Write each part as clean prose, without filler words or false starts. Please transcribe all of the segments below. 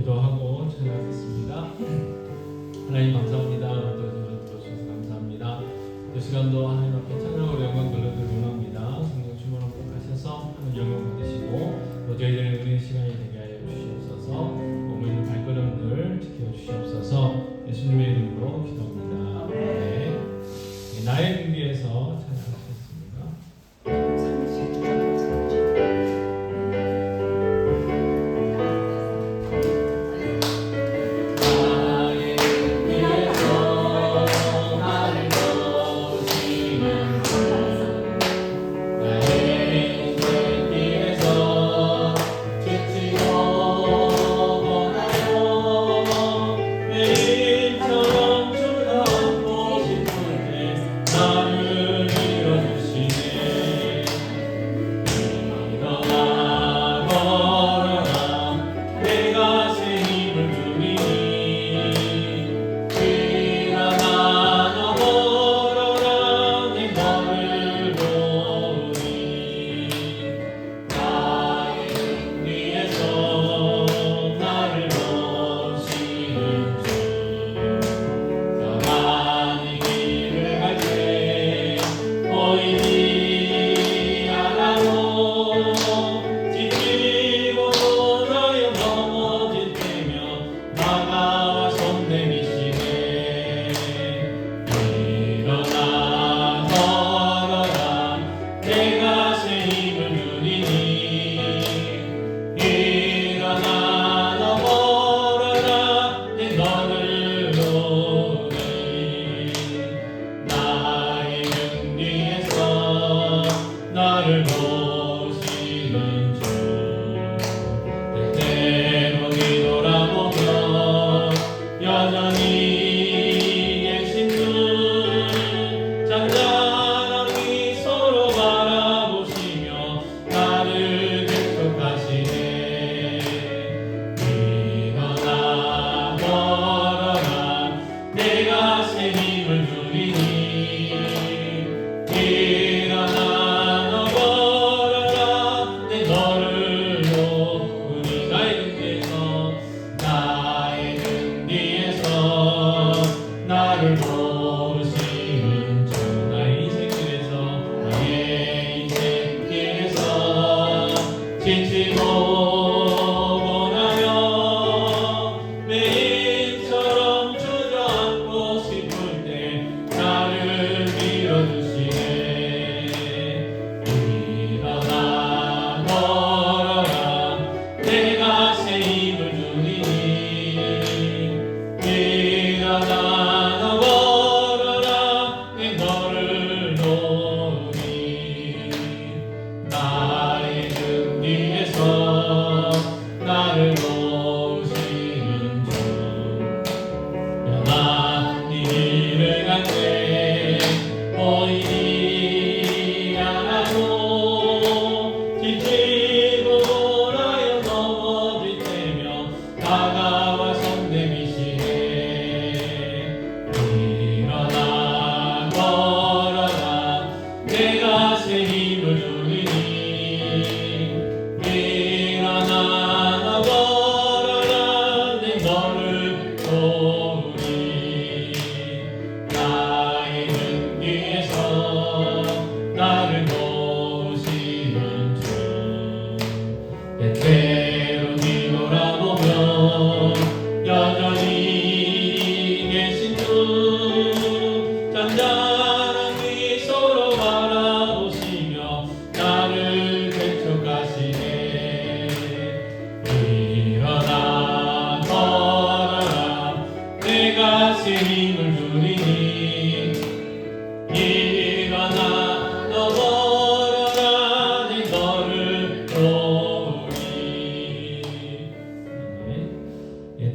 기도하고 찬양하겠습니다. 하나님 감사합니다. 오늘도 저를 들어주셔서 감사합니다. 이 시간도 하나님 앞에 찬양으로 영광 돌려드리고 원합니다. 성령 충만을 복하셔서 하는 영광 받으시고 또 저희들의 은혜의 시간이 되게 하여 주시옵소서. 몸에 있는 발걸음들 지켜주시옵소서. 예수님의 이름으로 기도합니다. 네. 나의 준비에서 찬양하시겠습니다.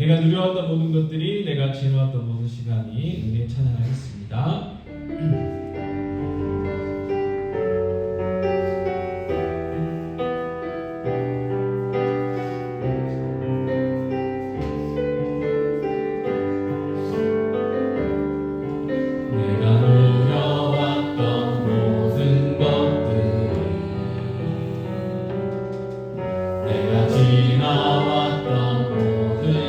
내가 누려왔던 모든 것들이 내가 지나왔던 모든 시간이 우리의 찬양하겠습니다. 지나왔던 모든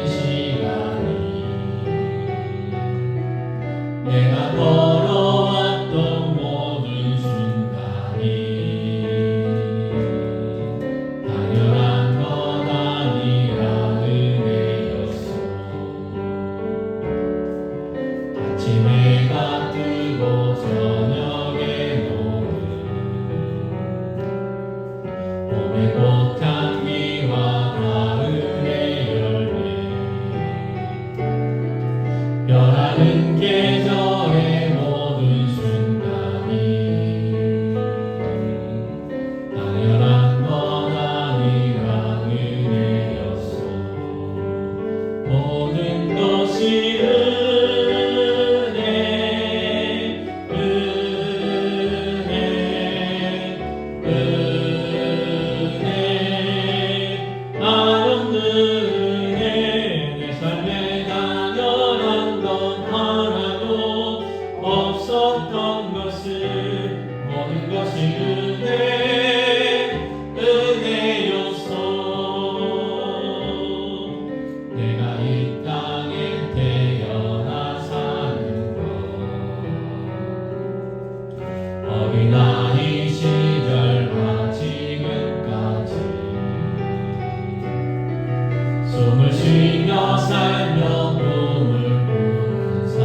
숨을 쉬며 살며 꿈을 꾸는 삶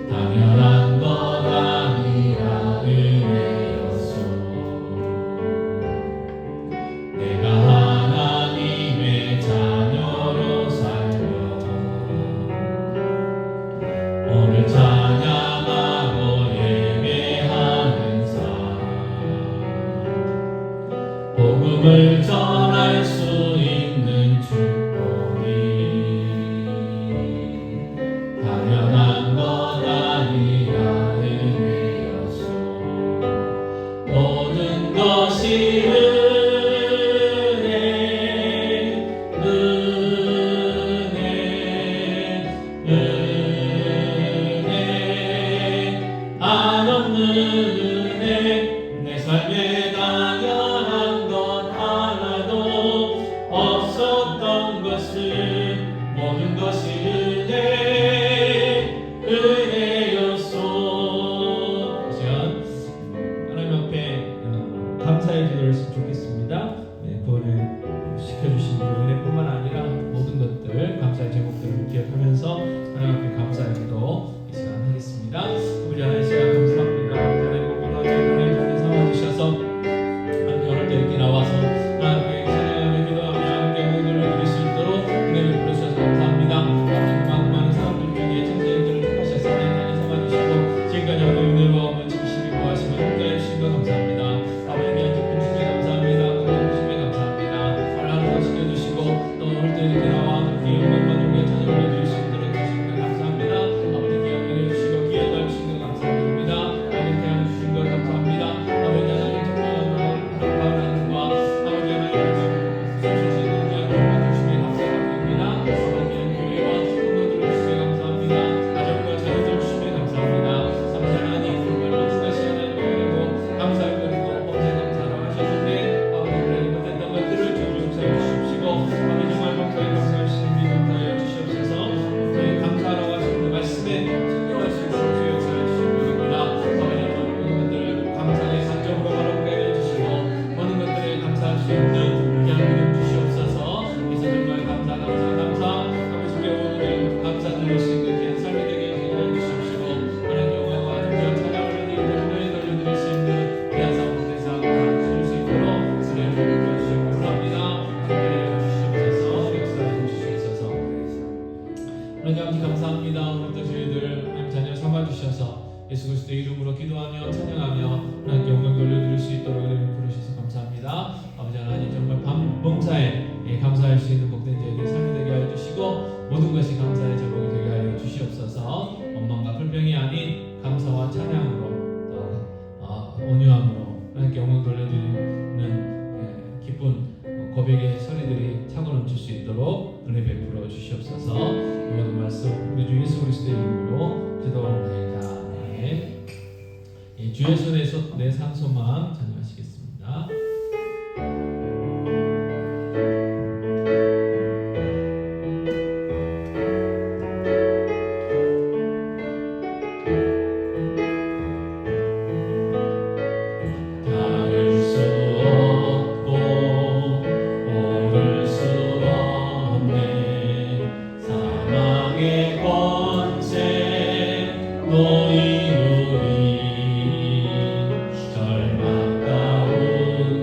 당연한 것 아니라 은혜였소. 내가 하나님의 자녀로 살며 오늘 찬양하고 예배하는 삶 복음을 전할 수 있는 축복이 당연한 것 아니라 은혜였소. 모든 것이 은혜 한없는 은혜 내 삶에 당연한 것 하나도 없었던 것을 모든 것이 은혜였소. 이 시간 하나님 앞에 감사의 기도를 했으면 좋겠습니다. 구원을 시켜주신 은혜뿐만 아니라 모든 것들 감사의 제목들을 기억하면서 하나님 앞에 감사의 기도 이 시간 하겠습니다. 우리 하나님 시간 감사합니다. 하나님 복으로 하나님 삼아주셔서 오늘 때 이렇게 나와서 하나님께 찬양하며 기도하며 함께 응원을 드릴 수 있도록 은혜를 부르셔서 감사합니다. 그만큼 많은 사람들 중에 천재들을 택하셔서 하나님 삼아주시고 지금까지 우리 은혜로 지키시기 구하시며 함께 해주신 것 감사합니다. 아버지께 기쁨 주시기 감사합니다. 건강 주시기 감사합니다. 하루하루 지켜주시고 또 오늘 때 이렇게 나와 함께 영광과 존귀의 찬양을 드릴 수 있도록 주신 것 감사합니다. 아버지께 은혜 주시고 기회가 주신 것 감사드립니다. 아버지 태양 주신 것 감사합니다. 아버지 하나님 정말 하나님과 아버지 하나님 주시는 귀한 영광 주시기 감사드립니다. 아버지 교회와 축복을 주시기 감사합니다. 가정과 자녀들 주시기 감사합니다. 아버지 하나님 정말 모든 것이 하나님의 은혜고 감사할 거리고 범죄 감사를 하셨는데 아버지 하나님 못했던 것들을 주 용서해 주십시고 아버지 정말 범죄에 감사하시는 믿음 하여 주시옵소서. 저희 감사하라고 하시는 말씀에 순종할 수 있는 주 역사해 주시옵소서. 아버지 하나님 모든 것들을 감사의 관점으로 바라보게 해주시고 모든 것들에 감사할 수 있는 귀한 믿음 주시옵소서. 그래서 정말 감사 아버지께 오늘 감사 드릴 수 있는 귀한 삶이 되게 해 주십시고 하나님 영광과 존귀한 찬양을 돌려드릴 수 있는 귀한 삶 되사 주실 수 있도록 은혜를 주시옵소서. 감사합니다. 함께 해주시옵소서. 역사해 주시옵소서. 하나님 아버지 감사합니다. 오늘도 저희들 하나님 자녀 삼아주셔서 예수 그리스도의 이름으로 기도하며 찬양하며 하나님께 영광 돌려드릴 수 있도록 은혜를 부르셔서 감사합니다. 아버지 하나님 정말 범사에 감사할 수 있는 복된 저희들 삶이 되게 하여 주시고 모든 것이 감사의 제목이 되게 하여 주시옵소서. 원망과 불평이 아닌 감사와 찬양으로 또 온유함으로 하나님께 영광 돌려드리는 기쁜 고백의 소리들이 차고 넘칠 수 있도록 은혜 베풀어 주시옵소서. 이 모든 말씀 우리 주 예수 그리스도의 이름으로 기도하옵나이다. 아멘. 주의 손에서 내 산소만 찬양하시겠습니다. 너희 우리 절망 가운데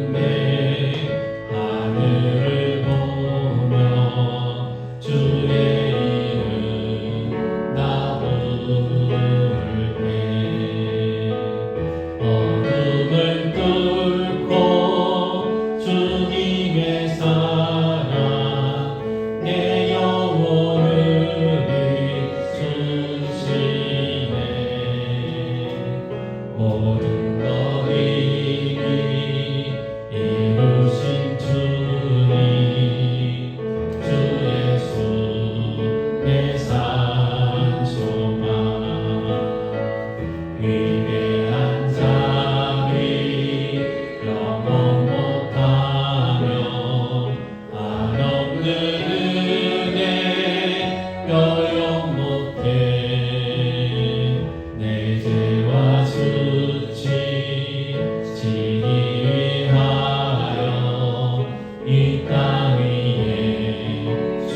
이 땅 위에 주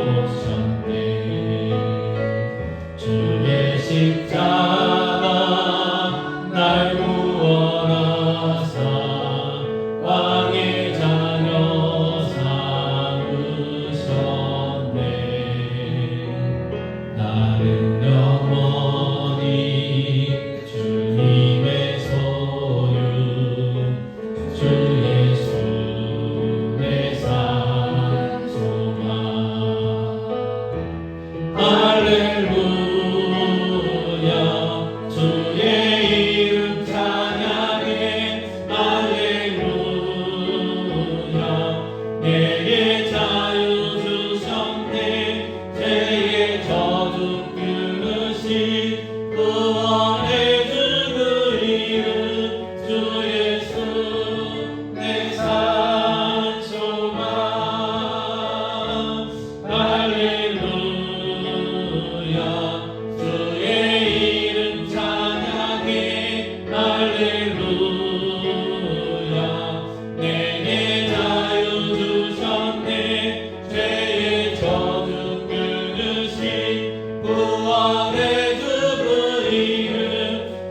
오셨네. 주의 십자가 날 구원하사 왕의 자녀 삼으셨네. 나는 영원히 주님의 소유, 주 예수 내 산 소망. 할렐루야 주의 이름 찬양해. 할렐루야 내게 자유 주셨네. 죄의 저주 끊으신 구원의 주 그 이름 주 예수 내 산 소망. 할렐루야 주의 이름 찬양해. 할렐루야 내게 자유 주셨네. 죄의 저주 끊으신 구원의 주 그 이름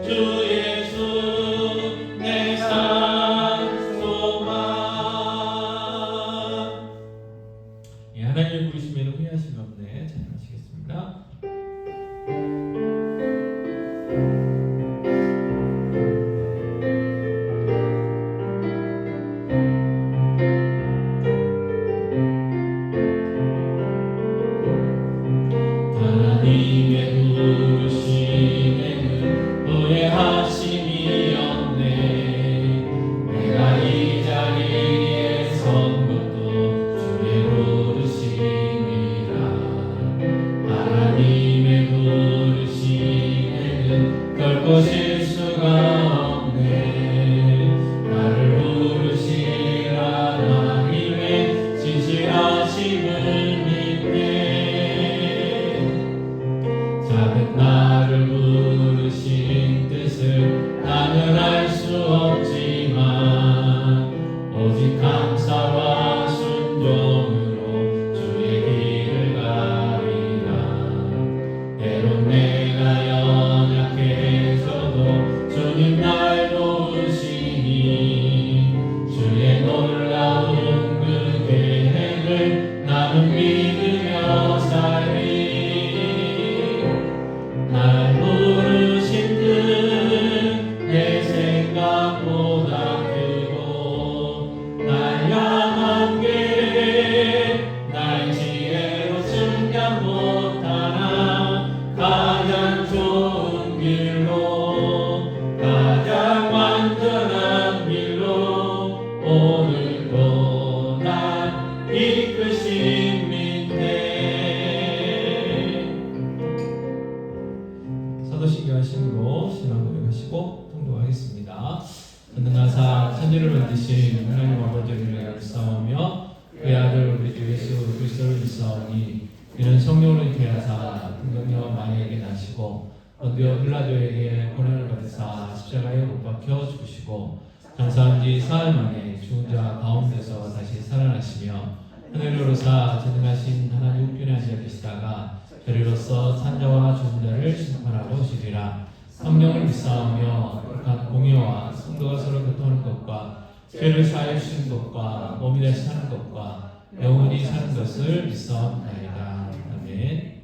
주 예수 내 산 소망. 예, 하나님의 부르심에는 후회하심이 없네. 찬양하시겠습니다. 하나님의 부르심에는 후회하심이 없네. 내가 이 자리에 선 것도 주의 부르심이라. 하나님의 부르심에는 결코 실수가 없네. 나를 부르신 하나님의 진실하심을 믿네. 작은 나를 부르신 뜻을 나는 알 수 없지만 오직 감사와 순종으로 주의 길을 가리라. 때론 내가 연약해져도 주님 날 도우시니 주의 놀라운 그 계획을 나는 믿으며 살리. 날 부르신 뜻 내 생각보다 크고 날 향한 계획 날 지혜로 측량 못하나 가장 좋은 길로 가장 완전한 길로 오늘도 날 이끄십니다. 사도신경하심으로 신앙 고백하시고 통독하겠습니다. 전능하사 천지를 만드신 하나님 아버지를 믿사오며 그의 아들 우리 주 예수 그리스도를 믿사오니 이는 성령으로 잉태하사 등정녀 마리아에게 나시고 본디오 빌라도에게 고난을 받으사 십자가에 못 박혀 죽으시고 장사한 지 사흘 만에 죽은 자 가운데서 다시 살아나시며 하늘에 오르사 전능하신 하나님 우편에 앉아 계시다가 저리로서 산자와 죽은 자를 심판하러 오시리라. 성령을 믿사오며 극한 공의와 성도가 서로 교통하는 것과 죄를 사하여 주시는 것과 몸이 다시 사는 것과 영원히 사는 것을 믿사옵나이다. 아멘.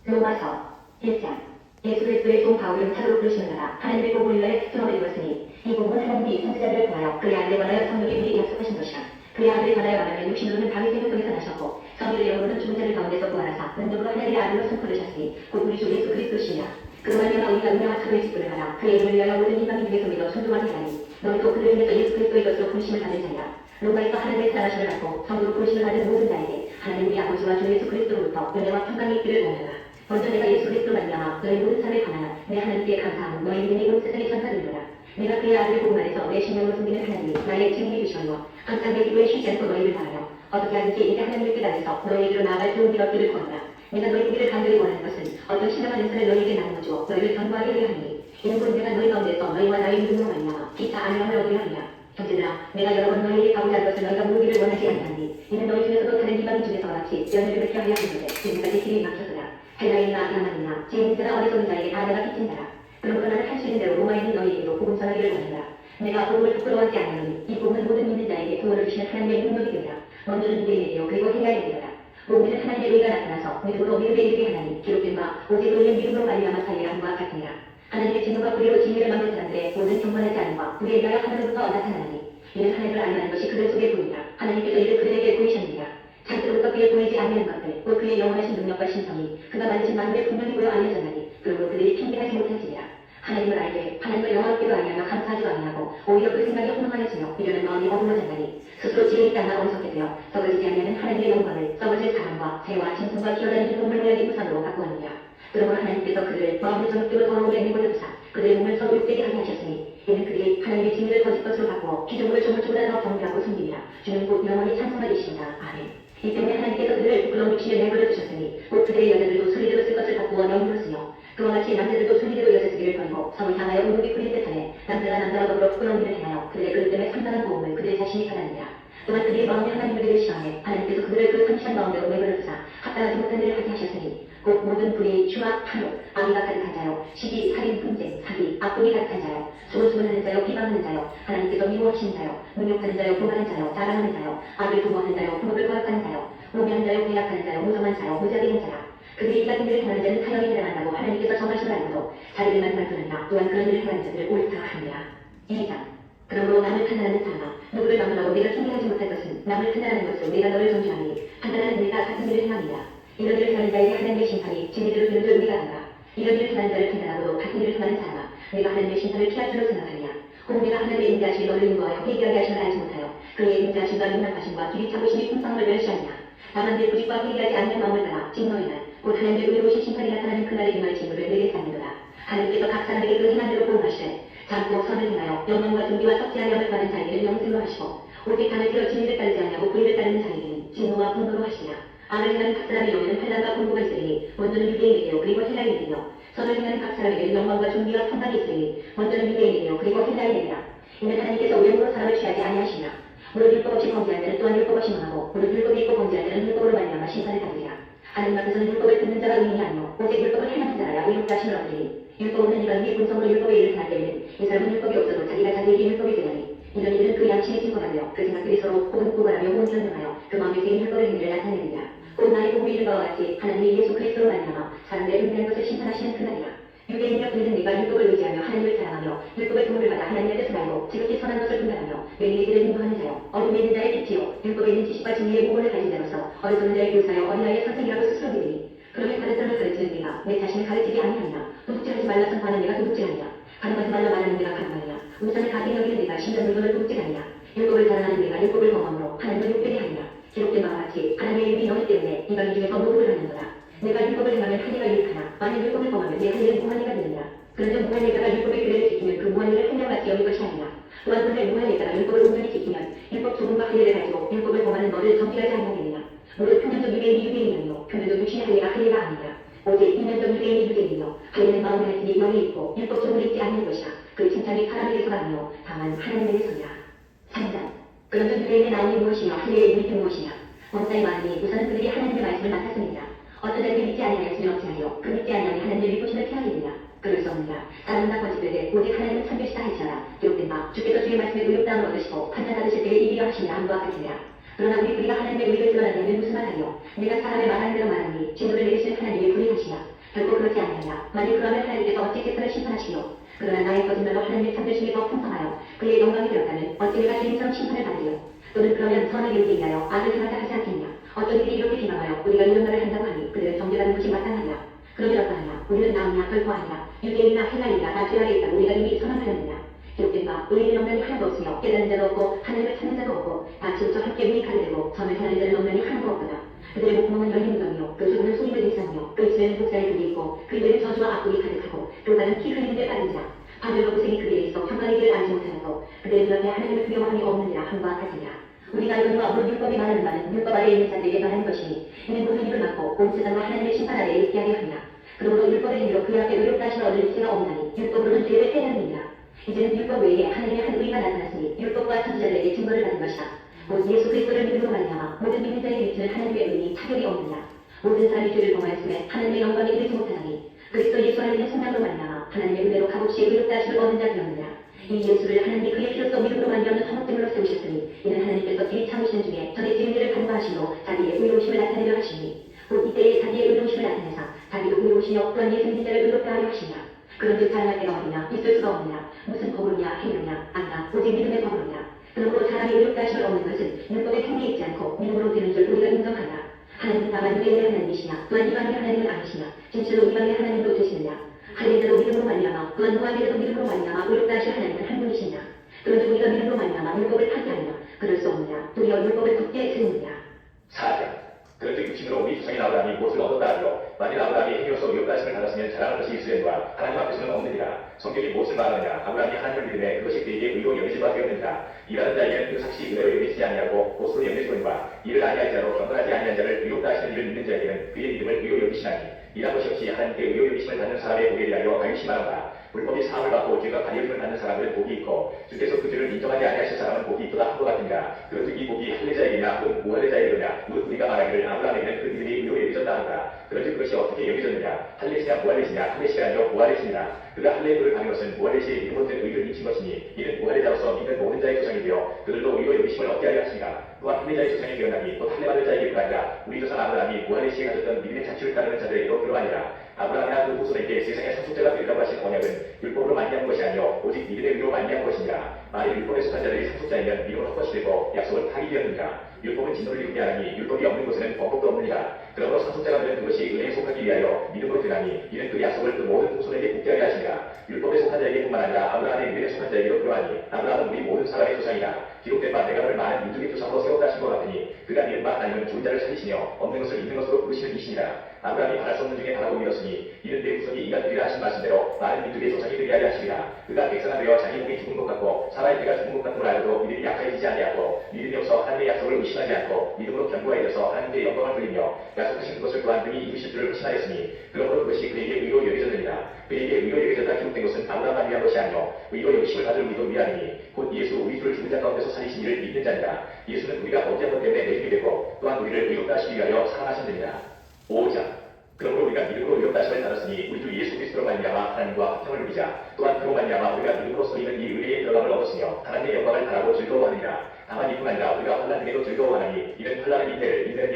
로마서 1장. 예수 그리스도의 종 바울은 사도로 부르심을 하나님의 복음을 위하여 특성을 이루었으니 이 복음은 하나님이 선지자들을 통하여 그의 아들에 관하여 성령이 우리에게 약속하신 것이라. 그의 아들에 관하여 말하면 육신으로는 다윗의 혈통에서 나셨고 성령의 영으로는 죽은 자들 가운데서 부활하사 능력으로 하나님의 아들로 선포되셨으니 곧 우리 주 예수 그리스도시니라. 그로 말미암아 우리가 은혜와 사도의 직분을 받아 그의 이름을 위하여 모든 이방인 중에서 믿어 순종하게 하니 너희도 그를 위해서 예수 그리스도의 것으로 부르심을 받은 자니라. 로마에서 하나님의 사랑하심을 받고 성도로 부르심을 받은 모든 자에게 하나님 우리 아버지와 주 예수 그리스도로부터 은혜와 평강이 있기를 원하노라. 먼저 내가 예수 그리스도 말미암아 너희 모든 삶에 관하여 내 하나님께 감사하는 너희 믿음이 온 세상의 전파들이로라. 내가 그의 아들의 복음 안에서 내 신령으로 섬기는 하나님이 나의 책임이 주시며 항상 내 기도에 쉬지 않고 너희를 바라며 어떻게 하든지 이제 하나님의 뜻 안에서 너희에게로 나아갈 좋은 길 얻기를 구하노라. 내가 너희 보기를 간절히 원하는 것은 어떤 신령한 은사를 너희에게 나누어 주어 너희를 견고하게 하려 하니 이는 곧 내가 너희 가운데서 너희와 없이 연을 그렇게 하여 하는데 지금까지 길이 막혔으나 헬라인이나 야만이나 지혜인자나 어리석은 자에게 다 내가 빚진다라. 그러므로 나는 할 수 있는 대로 로마에 있는 너희에게도 복음 전하기를 원한다. 내가 복음을 부끄러워하지 않으니 이 복음은 모든 믿는 자에게 구원을 주시는 하나님의 능력이 되리라. 먼저는 유대인에게요 그리고 헬라인에게로다. 복음에는 하나님의 의가 나타나서 믿음으로 믿음에 이르게 하나니 기록된 바 오직 너희의 믿음으로 말미암아 살리라 함과 같으니라. 하나님의 진노가 불의로 진리를 막는 사람들의 모든 경건하지 않음과 불의에 대하여 하늘로부터 나타나니 이는 하나님을 알라는 것이 그들 속에 보이니라. 하나님께서 이를 그들에게 보이셨느니라. 창세로부터 그에 보이지 않는 것들 곧 그의 영원하신 능력과 신성이 그가 만드신 만물에 분명히 보여 알려졌나니 그러므로 그들이 핑계하지 못할지니라. 하나님을 알되 하나님을 영화롭게도 아니하며 감사하지도 아니하고 오히려 그 생각이 혼동하여지며 미련한 마음이 어두워졌나니 스스로 지혜 있지 않아 어리석게 되어 썩어지지 아니하는 하나님의 영광을 썩어질 사람과 새와 짐승과 기어다니는 동물 모양의 우상으로 바꾸었느니라. 그러므로 하나님께서 그들을 마음을 정욕대로 더러움에 내몰려두사 그들의 몸을 서로 욕되게 하게 하셨으니 이는 그들이 하나님의 진리를 거짓 것으로 바꾸어 기존을 조물주보다 더 경배하고 숨기니라. 주는 곧 영원히 찬송하시니라. 아멘. 이 때문에 하나님께서 그들을 부끄러운 육신에 내버려 두셨으니 곧 그들의 여자들도 술리대로 쓸 것을 바꾸어 영으로 쓰며 그와 같이 남자들도 술리대로 여자 쓰기를 버리고 서로 향하여 의복이 풀린 듯하네 남자가 남자와 더불어 부끄러운 일을 행하여 그들의 그릇 때문에 상당한 도움을 그들 자신이 받았느니라. 또한 그들의 마음에 하나님을 믿을 시간에 하나님께서 그들을 그 상실한 마음대로 내버려 두사 합당하지 못한 일을 하게 하셨으니 곧 모든 불의, 추악, 탐욕, 악의가 가득한 자요 시기, 살인, 분쟁, 사기, 악독이 가득한 자요 수군수군하는 자요 비방하는 자요 하나님께서 미워하시는 자요 능욕하는 자요 교만한 자요 자랑하는 자요 악을 도모하는 자요 분업을 거역하는 자요 모면한 자요 배약하는 자요 무정한 자요 무자비한 자라. 그들이 이 같은 일을 행하는 자는 사형이 일어난다고 하나님께서 정하신 줄 알고도 자기들만 발표한다. 또한 그런 일을 행하는 자들을 옳다 합니다. 2장 그러므로 남을 판단하는 사람아 누구를 막으라고 내가 핑계하지 못할 것은 남을 판단하는 것으로 내가 너를 정죄하니 판단하는 내가 같은 일을 행합니다. 이런 일을 행하는 자에게 하나님의 심판이 진리대로 되는 줄 우리가 안다. 이런 일을 행하는 자를 판단하고도 같은 일을 행하는 사람아 내가 하나님의 심판을 피할 줄로 생각하냐. 혹 내가 하나님의 인자하심이 너를 인도하여 회개하게 하심을 알지 못하여 그의 인자하심과 능력하심과 길이 차고심이 풍성함을 멸시하냐. 다만 내 부직과 회개하지 않는 마음을 따라 진노이나 곧 하나님의 의로우신 심판이 나타나는 그날의 임할 징후를 내게 쌓는도다. 하나님께서 각 사람에게 그 행한 대로 보응하시되 참고 선을 행하여 영광과 존귀와 섭지 아니함을 받는 자에게는 영생로 하시고 오직 단을 들어 진리를 따르지 아니하고 불의를 따르는 자에게는 진노와 분노로 하시니라. 악을 행하는 각 사람의 영에는 환난과 공고가 있으니 먼저는 유대인에게요 그리고 헬라인에게요 선을 행하는 각 사람에게는 영광과 존귀와 평강이 있으니 먼저는 유대인에게요 그리고 헬라인에게라. 이는 하나님께서 외모로 사람을 취하지 아니하시니라. 무릇 율법 없이 범죄할 때는 또한 율법 없이 망하고 무릇 율법이 있고 범죄할 때는 율법으로 말미암아 심판을 받으리라. 하나님 앞에서는 율법을 듣는 자가 의인이 아니요 오직 율법을 행하는 자라야 의롭다 하심을 얻으리니 율법 없는 이가 이 본성으로 율법의 일을 행할 때에는 이 사람은 율법이 없어도 자기가 자기에게 율법이 되나니 이런 이들은 그 양심의 증거가 되어 그 생각들이 서로 혹은 고발하며 혹은 변명하여 그 마음에 새긴 율법의 행위를 나타내느니라. 곧 나의 복음이 이른 바와 같이 하나님이 예수 그리스도로 말미암아 사람들의 은밀한 것을 심판하시는 그날이라. 유대인이여 그들은 네가 율법을 의지하며 하나님을 사랑하며 율법의 도움을 받아 하나님의 뜻을 알고 지극히 선한 것을 분별하며 매일 이들을 인도하는 자요 어둠에 있는 자의 빛이요 율법에 있는 지식과 진리의 모본을 가진 자로서 어리석은 자의 교사여 어린아이의 선생이라고 스스로 믿으니 그러면 다른 사람을 가르치는 네가 내 자신을 가르치지 아니하느냐. 도둑질하지 말라 선포하는 네가 도둑질하느냐. 가늠하지 말라 말하는 네가 가늠하느냐. 우상을 가게 여기는 네가 신전 물건을 도둑질하느냐. 율법을 자랑하는 네가 율법을 범함으로 하나님을 욕되게 하느냐. 기록된 바와 같이 하나님의 이름이 너희 때문에 네가 이 중에서 모독을 하는도다. 내가 율법을 행하면 한 해가 유익하나 만일 율법을 범하면 내 한 해는 무한 해가 되느냐. 그런데 무한 해가 율법의 규례를 지키면 그 무한 해를 한량같이 여길 것이 아니냐. 또한 본래 무한 해가 율법을 온전히 지키면 율법 조금과 할례를 가지고 율법을 범하는 너를 정죄하지 아니하겠느냐. 무릇 표면적 유대인이 유대인이 아니요 표면적 육신의 할례가 할례가 아니냐. 오직 이면적 유대인이 유대인이요 할례는 마음을 할지니 영이 있고 율법 조금을 입지 않는 것이라. 그 칭찬이 사람에게서가 아니요 다만 하나님에게서냐. 3장 그런즉 유대인의 나음이 무엇이며 할례의 이름이 무엇이냐. 원사의 말하니 우선은 그들이 하나님의 말씀을 맡았습니다. 어떤 자들이 믿지 아니하였으면 어찌하여 그 믿지 아니하니 하나님의 믿고심을 피하겠느냐. 그럴 수 없느냐. 다른 다 거짓되되 오직 하나님은 참되시다 할지어다. 기록된 바 주께서 주의 말씀에 의롭다함을 얻으시고 판단 받으실 때에 이기려 하시니라 함과 같으니라. 그러나 우리가 하나님의 의를 드러나냐면 무슨 말하리요. 내가 사람의 말하는 대로 말하니 진노를 내리시는 하나님이 불의하시냐. 결코 그렇지 아니하냐. 만일 그러면 하나님께서 어찌 세상을 심판하시오. 그러나 나의 거짓말로 하나님의 참되심이 더 풍성하여 그의 영광이 되었다면 어찌 내가 죄인처럼 심판을 받으리요. 또는 그러면 선을 이루기 위하여 악을 행하자 하지 않겠냐. 어떤 이들이 이렇게 비방하여 우리가 이런 말을 한다고 하니 그들은 정죄받는 것이 마땅하냐. 그러면 어떠하냐. 우리는 나으냐 결코 아니냐. 유대인이나 헬라인이나 다 죄악에 있다고 우리가 이미 선언하였느냐. 기록된 바 의인의 명단이 하나도 없으며 깨닫는 자도 없고 하나님을 찾는 자도 없고 다 치우쳐 함께 무익하게 되고 점을 행하는 자는 명단이 하나도 없도다. 그들의 목구멍은 열린 무덤이요 그 수분은 소임을 일삼이요 그 입술에는 복사의 독이 있고 그 입에는 저주와 악독이 가득하고 그 발은 피 흘리는 데 빠른 자라. 바늘과 고생이 그들에 있어 평강의 길을 알지 못하여서 그들의 눈앞에 하나님을 두려워함이 없느니라 함과 같으니라. 우리가 이것과 모든 율법이 말하는 바는 율법 아래에 있는 자들에게 말하는 것이니 이는 모든 입을 막고 온 세상과 하나님의 심판 아래에 있게 하려 하느냐. 그러므로 율법의 행위로 그 앞에 의롭다 하심을 얻을 수가 없나니 율법으로는 죄를 폐하느니라. 이제는 율법 외에 하나님의 한 의가 나타났으니 율법과 선지자들에게 증거를 받은 것이다. 곧 예수 그리스도를 믿음으로 말미암아 모든 믿는 자에게 미치는 하나님의 은이 차별이 없느냐. 모든 사람이 죄를 범하였음에 하나님의 영광에 이르지 못하나니 그리스도 예수 안에 있는 성장으로 말미암아 하나님의 은혜로 값없이 의롭다 하심을 얻는 자 되었느냐. 이 예수를 하나님이 그의 피로써 믿음으로 말미암는 화목됨으로 세우셨으니 이는 하나님께서 길이 참으시는 중에 전에 지은 일을 간과하심으로 자기의 의로우심을 나타내려 하시니 곧 이때에 자기의 의로우심을 나타내사 자기도 의로우시며 또한 예수 믿는 자를 의롭다 하려 하시냐. 그런즉 자랑할 때가 어디냐. 있을 수가 없느냐. 무슨 법으로냐 행위로냐. 안다. 오직 믿음의 법으로냐. 그러므로 사람이 의롭다 하심을 얻는 것은 율법의 행위에 있지 않고 믿음으로 되는 줄 우리가 인정하나. 하나님은 다만 유대인의 하나님이시냐. 또한 이방인의 하나님은 아니시냐. 진실로 이방인의 하나님도 되시느냐. 할례자도 믿음으로 말미암아 또한 무할례자도 믿음으로 말미암아 의롭다 하실 하나님은 한 분이시냐. 그런즉 우리가 믿음으로 말미암아 율법을 파기하느냐. 그럴 수 없느냐. 도리어 율법을 굳게 세우느냐. 4장. 그런즉 육신으로 우리 조상인 아브라함이 무엇을 얻었다 하리요. 만일 아브라함이 행위로서 의롭다 하심을 받았으면 자랑할 것이 이스라엘과 하나님 앞에서는 없느니라. 성경이 무엇을 말하느냐. 아브라함이 하나님을 믿음에 그것이 그에게 의로 여기지 바 되었느니라. 일하는 자에게는 그 삭시 의로 여기지 아니하고 고스로 여기지거니와 이를 아니할 자로 경건하지 아니한 자를 의롭다 하시는 일을 믿는 자에게는 그의 믿음을 의로 여기시나니 일한 것이 없이 하나님께 의로 여기심을 받는 사람의 복에 대하여 가유심하노라. 불법이 사함을 받고 죄가 가리움을 받는 사람들은 복이 있고 주께서 그 죄를 인정하지 아니하실 사람은 복이 있도다 한 것 같으니라. 그런즉 이 복이 할례자에게냐 혹은 무할례자에게냐 무릇 우리가 말하기를 아브라함에게는 그 믿음이 의로 여겨졌다 하노라. 그런즉 그것이 어떻게 여겨졌느냐. 할례시냐 무할례시냐. 할례시가 아니요 무할례시니라. 그가 할례의 불을 가는 것은 무할례시의 믿음으로 된 의를 미친 것이니 이는 무할례자로서 믿는 모든 자의 조상이 되어 그들도 의로 여기심을 얻게 하려 하시니라. 또한 할례자의 조상이 되었나니 곧 할례받을 자에게가 아니라 우리 조상 아브라함이 무할례시에 가졌던 믿음의 자취를 따르는 자들에게도 그러하니라. 아브라함이나 그 후손에게 세상의 상속자가 되리라고 하신 언약은 율법으로 말미암은 것이 아니요 오직 믿음의 의로 말미암은 것이니라. 만일 율법에 속한 자들이 상속자이면 믿음은 헛것이 되고 약속은 파기되었느니라. 율법은 진노를 이루게 하나니 율법이 없는 곳에는 번복도 없느니라. 그러므로 상속자가 되는 그것이 은혜에 속하기 위하여 믿음으로 되나니 이는 그 약속을 그 모든 후손에게 굳게 하게 하시니라. 율법에 속한 자에게뿐만 아니라 아브라함의 믿음에 속한 자에게도 그러하니 아브라함은 우리 모든 사람의 조상이라. 기록된 바 내가 너를 많은 민족의 조상으로 세웠다 하신 것 같으니 그가 믿은 바 하나님은 죽은 자를 살리시며 없는 것을 있는 것으로 부르시는 이시니라. 아브라함이 바랄 수 없는 중에 바라고 믿었으니 이는 내 후손이 이가 되리라 하신 말씀대로 많은 민족의 조상이 되게 하려 하시리라. 그가 백성아 되어 자기 몸이 죽은 것 같고 사라의 때가 죽은 것 같음을 알고도 믿음이 약해지지 아니하고 믿음이 없어 하나님의 약속을 의심하지 않고 믿음으로 견고하여서 하나님의 영광을 돌리며 약속하신 그것을 또한 등이 이루실 줄을 확신하였으니 그러므로 그것이 그에게 의로 여겨졌느니라. 그에게 의로 여겨졌다 기록된 것은 아브라함만 위한 것이 아니요 의로 여기심을 받을 우리도 위하니 곧 예수 우리 주를 죽은 자 가운데서 살리신 이를 믿는 자니라. 예수는 우리가 범죄한 것 때문에 내주이 되고 또한 우리를 의롭다 하시기 위하여 사랑하셨느니라. 5장. 그러므로 우리가 믿음으로 의롭다 하심을 받았으니 우리 주 예수 그리스도로 말미암아 하나님과 화평을 누리자. 또한 그로 말미암아 우리가 믿음으로 서리는 이 은혜의 들어감을 얻었으며 하나님의 영광을 바라고 즐거워하느니라. 다만 이뿐 아니라 우리가 환난 중에도 즐거워하나니 이는 환난의 밑에를 인내는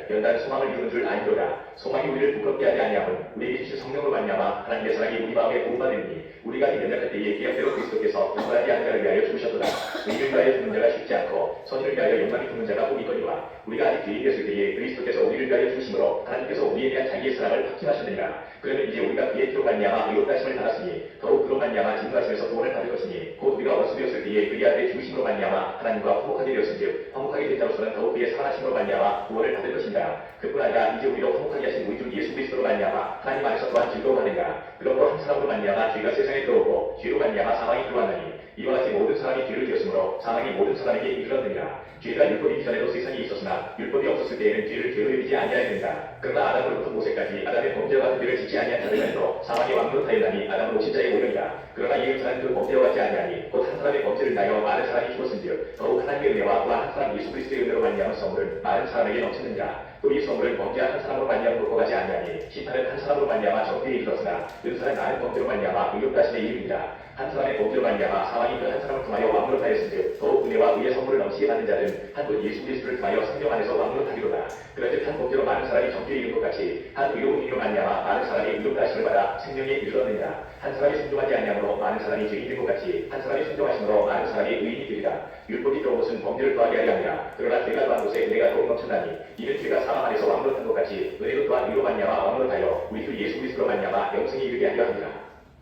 연단은 소망을 이루는 줄 아니로다. 소망이 우리를 부끄럽게 하지 아니함은 우리에게 주신 성령으로 말미암아 하나님의 사랑이 우리 마음에 부음받으니 우리가 이 연약할 때에 계약대로 그리스도께서 영광하지 않은 자를 위하여 죽으셨도다. 의를 위하여 죽는 자가 쉽지 않고 선인을 위하여 영광이 죽는 자가 복이 있거니와 우리가 아직 죄인 됐을 때에 그리스도께서 우리를 위하여 죽으심으로 하나님께서 우리에 대한 자기의 사랑을 확증하셨느니라. 그러면 이제 우리가 그의 피로 말미암아 의롭다 하심을 받았으니 더욱 그로 말미암아 진노하심에서 구원을 받을 것이니 곧 우리가 어리수 되었을 때에 그의 아들의 죽으심으로 말미암아 하나님과 화목하게 되었은즉 화목하게 된 자로서는 더욱 그의 사랑하심으로 말미암아 구원을 받을 것이니라. 그뿐 아니라 이제 우리로 화목하게 하신 우리 주 예수 그리스도로 말미암아 하나님 안에서 또한 즐거워하느니라. 그러므로 한 사람으로 말미암아 죄가 세상에 들어오고 죄로 말미암아 사망이 들어왔나니 이와 같이 모든 사람이 죄를 지었으므로 사망이 모든 사람에게 이르렀느니라. 죄가 율법이 이전에도 세상에 있었으나 율법이 없었을 때에는 죄를 죄로 여기지 아니하야 된다. 그러나 아담으로부터 모세까지 아담의 범죄와 같은 죄를 짓지 아니한 자들만으로 사망이 왕노릇하였나니 아담은 오십자에 오르니라. 그러나 이 역사는 그 범죄와 같지 아니하니 곧 한 사람의 범죄를 인하여 많은 사람이 죽었은즉 더욱 하나님의 은혜와 또한 한 사람 예수 그리스도의 은혜로 말미암은 선물은 많은 사람에게 넘쳤느니라. 또 이 선물은 범죄한 한 사람으로 말미암아 놓고 가지 아니하니 심판은 한 사람으로 말미암아 정죄에 이르렀으나 은사는 많은 범죄로 말미암아 의롭다 하심에 이릅니다. 한 사람의 범죄로 말미암아 사망이 그 한 사람을 통하여 왕노릇하였은즉 더욱 은혜와 의의 선물을 넘치게 받는 자는 한 분 예수 그리스도를 통하여 성령 안에서 왕노릇하리로다. 그런즉 한 범죄로 많은 사람이 정죄에 이른 것 같이 한 의로운 일로 말미암아 많은 사람이 의롭다 하심을 받아 생명에 이르렀느니라. 한 사람이 순종하지 아니함으로 많은 사람이 죄인이 된 것 같이 한 사람이 순종하심으로 많은 사람이 의인이 되리라. 율법이 들어온 것은 범죄를 더하게 하려 함이라. 그러나 죄가 더한 곳에 은혜가 더욱 넘쳤나니 이는 죄가 사망 안에서 왕노릇한 것 같이 은혜도 또한 의로 말미암아 왕노릇하여 우리 주 예수 그리스도로 말미암아 영생에 이르게 하려 함이라.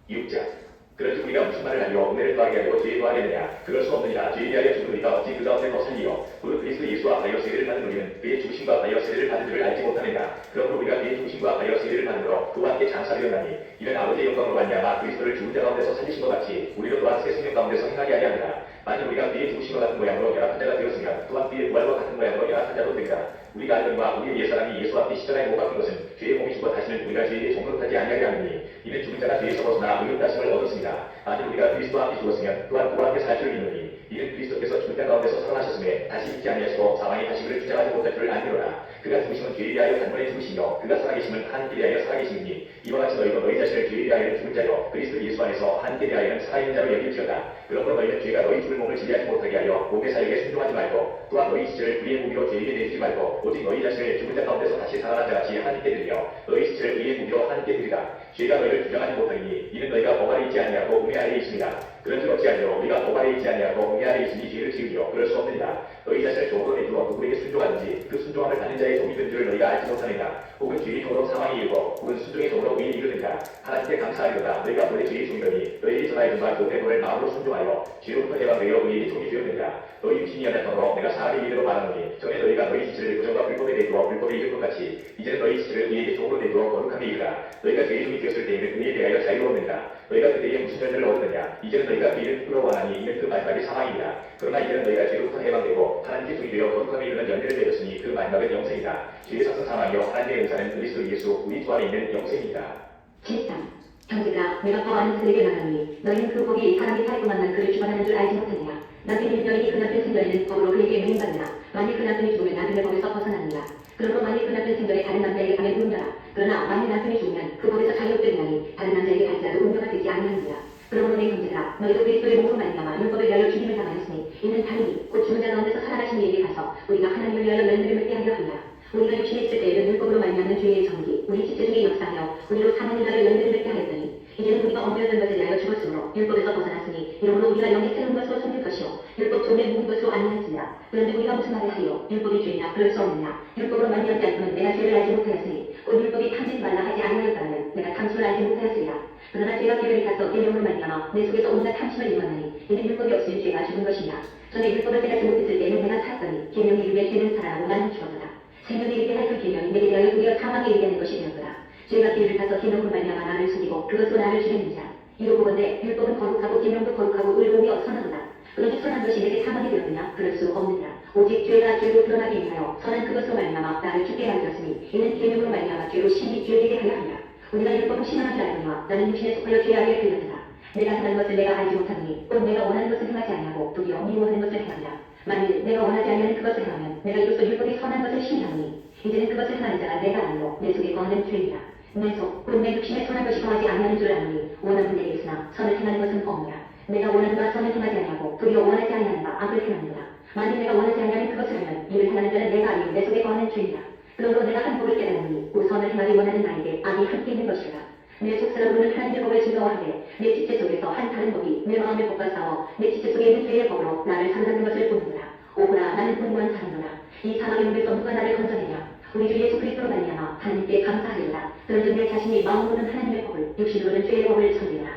6장. 그런즉 우리가 무슨 말을 하려 은혜를 더하게 하려고 죄에 더하겠느냐. 그럴 수 없느니라. 죄에 대하여 죽은 우리가 어찌 그 가운데 더 살리요. 무릇 그리스도 예수와 하여 세례를 받은 우리는 그의 죽으심과 하여 세례를 받은 줄을 알지 못하느냐. 그러므로 우리가 그의 죽으심과 하여 세례를 받음으로 그와 함께 장사되었나니 이는 아버지의 영광으로 말미암아 그리스도를 죽은 자 가운데서 살리신 것 같이 우리도 또한 새 생명 가운데서 행하게 하려 함이라. 만일 우리가 그의 죽으심과 같은 모양으로 연합한 자가 되었으면 또한 그의 부활과 같은 모양으로 연합한 자도 되리라. 우리가 알거니와 우리의 옛사람이 예수 앞에 십자가에 못 박힌 것은 죄의 몸이 죽어 다시는 우리가 죄에 종노릇하지 아니하게 하느니 이는 죽은 자가 죄에서 벗어나 의롭다 하심을 얻었습니다. 만일 우리가 그리스도와 함께 죽었으면 또한 그와 함께 살 줄을 믿느니 이는 그리스도께서 죽은 십자 가운데서 살아나셨음에 다시 잊지 아니하시고 사망의 가시기를 주장하지 못할 줄을 아니로라. 그가 죽으심은 죄에 대하여 단번에 죽으시며 그가 살아계심은 하나님께 대하여 살아계심이니 이와 같이 너희도 너희 자신을 죄에 대하여는 죽은 자요 그리스도 예수 안에서 하나님께 대하여는 살아있는 자로 여길지어다. 그러므로 너희는 죄가 너희 죽을 몸을 지배하지 못하게 하여 몸의 사역에 순종하지 말고 또한 너희 지체를 불의의 무기로 죄에게 내주지 말고 오직 너희 자신을 죽은 자 가운데서 다시 살아난 자같이 하나님께 드리며 너희 지체를 의의 무기로 하나님께 드리라. 죄가 너희를 주장하지 못하니 이는 너희가 법 아래 있지 아니하고 은혜 아래에 있습니다. 그런 줄 어찌 아니요 우리가 법 아래 있지 아니하고 은혜 아래에 있으니 죄를 지으리요 그럴 수 없느니라. 너희 자신을 종으로 내주어 누구에게 순종하든지 그 순종함을 받는 자의 종이 된 줄을 너희가 알지 못하느냐. 혹은 죄의 종으로 사망에 이르고 혹은 순종의 종으로 의에 이르느냐. 하나님께 감사하리로다. 너희가 본래 죄의 종이더니 너희에게 전하여 준바 교훈의 본을 마음으로 순종하여 죄로부터 해방되어 의에게 종이 되었느니라. 너희 육신이 연약함으로 내가 사람의 이대로 말하노니 전에 너희가 너희 지체를 부정과 불법에 내두어 불법에 이를 것 같이 이제는 너희 지체를 의에게 종으로 내두어 거룩함에 이르라. 너희가 죄의 종이 되었을 때에는 의에 대하여 자유로웠느니라. 너희가 그때에 무슨 변제를 얻었느냐. 이제는 너희가 그 일을 부끄러워하니 이는 그 마지막이 사망이니라. 그러나 이제는 너희가 죄로부터 해방되고 하나님께 종이 되어 거룩함에 이르는 연대를 맺었으니 그 마지막은 영생이다. 죄의 사서 사망이요 하나님의 은사는 그리스도 예수 우리 주 안에 있는 영생이다. 13. 형제들아 내가 더 아는 그에게 말하노니 너희는 그 법이 사람이 살고 만난 그를 주관하는 줄 알지 못하느냐. 남편이 일병이니 그 남편 생전에는 법으로 그에게 명령받으나 만일 그 남편이 죽으면 남편의 법에서 벗어나느니라. 그러므로 만일 그 남편 생전에 다른 남자에게 가면 운다라. 그러나 만일 남편이 죽으면 그 법에서 자유롭되리니 다른 남자에게 갈지라도 운명가 되지 아니하느니라. 그러므로 내 형제들아 너희도 그리스도의 몸으로 말미암아 율법에 대하여 죽임을 당하였으니 이는 다르니 곧 죽은 자 가운데서 살아나신 이에게 가서 우리가 하나님을 위하여 열매를 맺게 하려 함이라. 우리가 육신에 있을 때에는 율법으로 말미암는 죄의 정기 우리 지체 중에 역사하여 우리로 사망을 위하여 열매를 맺게 하였더니 이제는 우리가 엉뚱한 것에 대하여 죽었으므로 율법에서 벗어났으니 이러므로 우리가 영의 새로운 것으로 섬길 것이요 율법 종의 묵은 것으로 아니하였으니라. 그런데 우리가 무슨 말을 하리요. 율법이 죄냐 그럴 수 없느냐. 율법으로 말미암지 않고는 내가 죄를 알지 못하였으니 곧 율법이 탐지지 말라 하지 아니하였다면 내가 탐심을 알지 못하였으리라. 그러나 죄가 기별이 가서 계명으로 말미암아 내 속에서 온갖 탐심을 일어나니 이는 율법이 없으면 죄가 죽은 것이니라. 전에 율법을 깨닫지 못했을 때에는 내가 살았더니 계명이 이르되 죄는 살아나고 나는 죽었도다. 생명에 이르게 할 그 계명이 내게 대하여 도리어 사망에 이르게 하는 것이 되었더라. 죄가 기회를 가서 계명으로 말미암아 나를 죽이고 그것으로 나를 죽였느니라. 이로 보건대 율법은 거룩하고 계명도 거룩하고 의로우며 선하도다. 그런데 선한 것이 내게 사망이 되었느냐? 그럴 수 없느니라. 오직 죄가 죄로 드러나게 인하여 선한 그것으로 말미암아 나를 죽게 만들었으니 이는 계명으로 말미암아 죄로 심히 죄되게 하려 함이라. 우리가 율법을 신앙하지 않으니와 나는 육신에 속하여 죄 아래에 들렸느라. 내가 행하는 것을 내가 알지 못하니 곧 내가 원하는 것을 행하지 아니하고 도리어 미워하는 것을 행하느라. 만일 내가 원하지 아니하는 그것을 행하면 내가 이로써 율법이 선한 것을 신뢰하노니 이제는 그것을 행하는 자가 내가 아니요 내 속에 거하는 죄이라. 내 속, 곧 내 육신에 선한 것이 거하지 아니하는 줄 아노니 원하는 내게 있으나 선을 행하는 것은 없느라. 내가 원하는 바 선을 행하지 아니하고 도리어 원하지 아니하는 바 악을 행하느니라. 만일 내가 원하지 아니하는 그것을 하면 이를 행하는 자는 내가 아니요 내 속에 거하는 죄이라. 그러므로 내가 한 법을 깨달으니 곧 선을 행하기 원하는 나에게 악이 함께 있는 것이라. 내 속사람으로는 하나님의 법을 증거하되 내 지체 속에서 한 다른 법이 내 마음의 법과 싸워 내 지체 속에 있는 죄의 법으로 나를 상담하는 것을 보는구나. 오구나 나는 분노한 사람이로라. 이 사망의 몸에서 누가 나를 건져내냐. 우리 주 예수 그리스도로 말미암아 하나님께 감사하리로다. 그런즉 내 자신이 마음으로는 하나님의 법을 육신으로는 죄의 법을 섬기노라.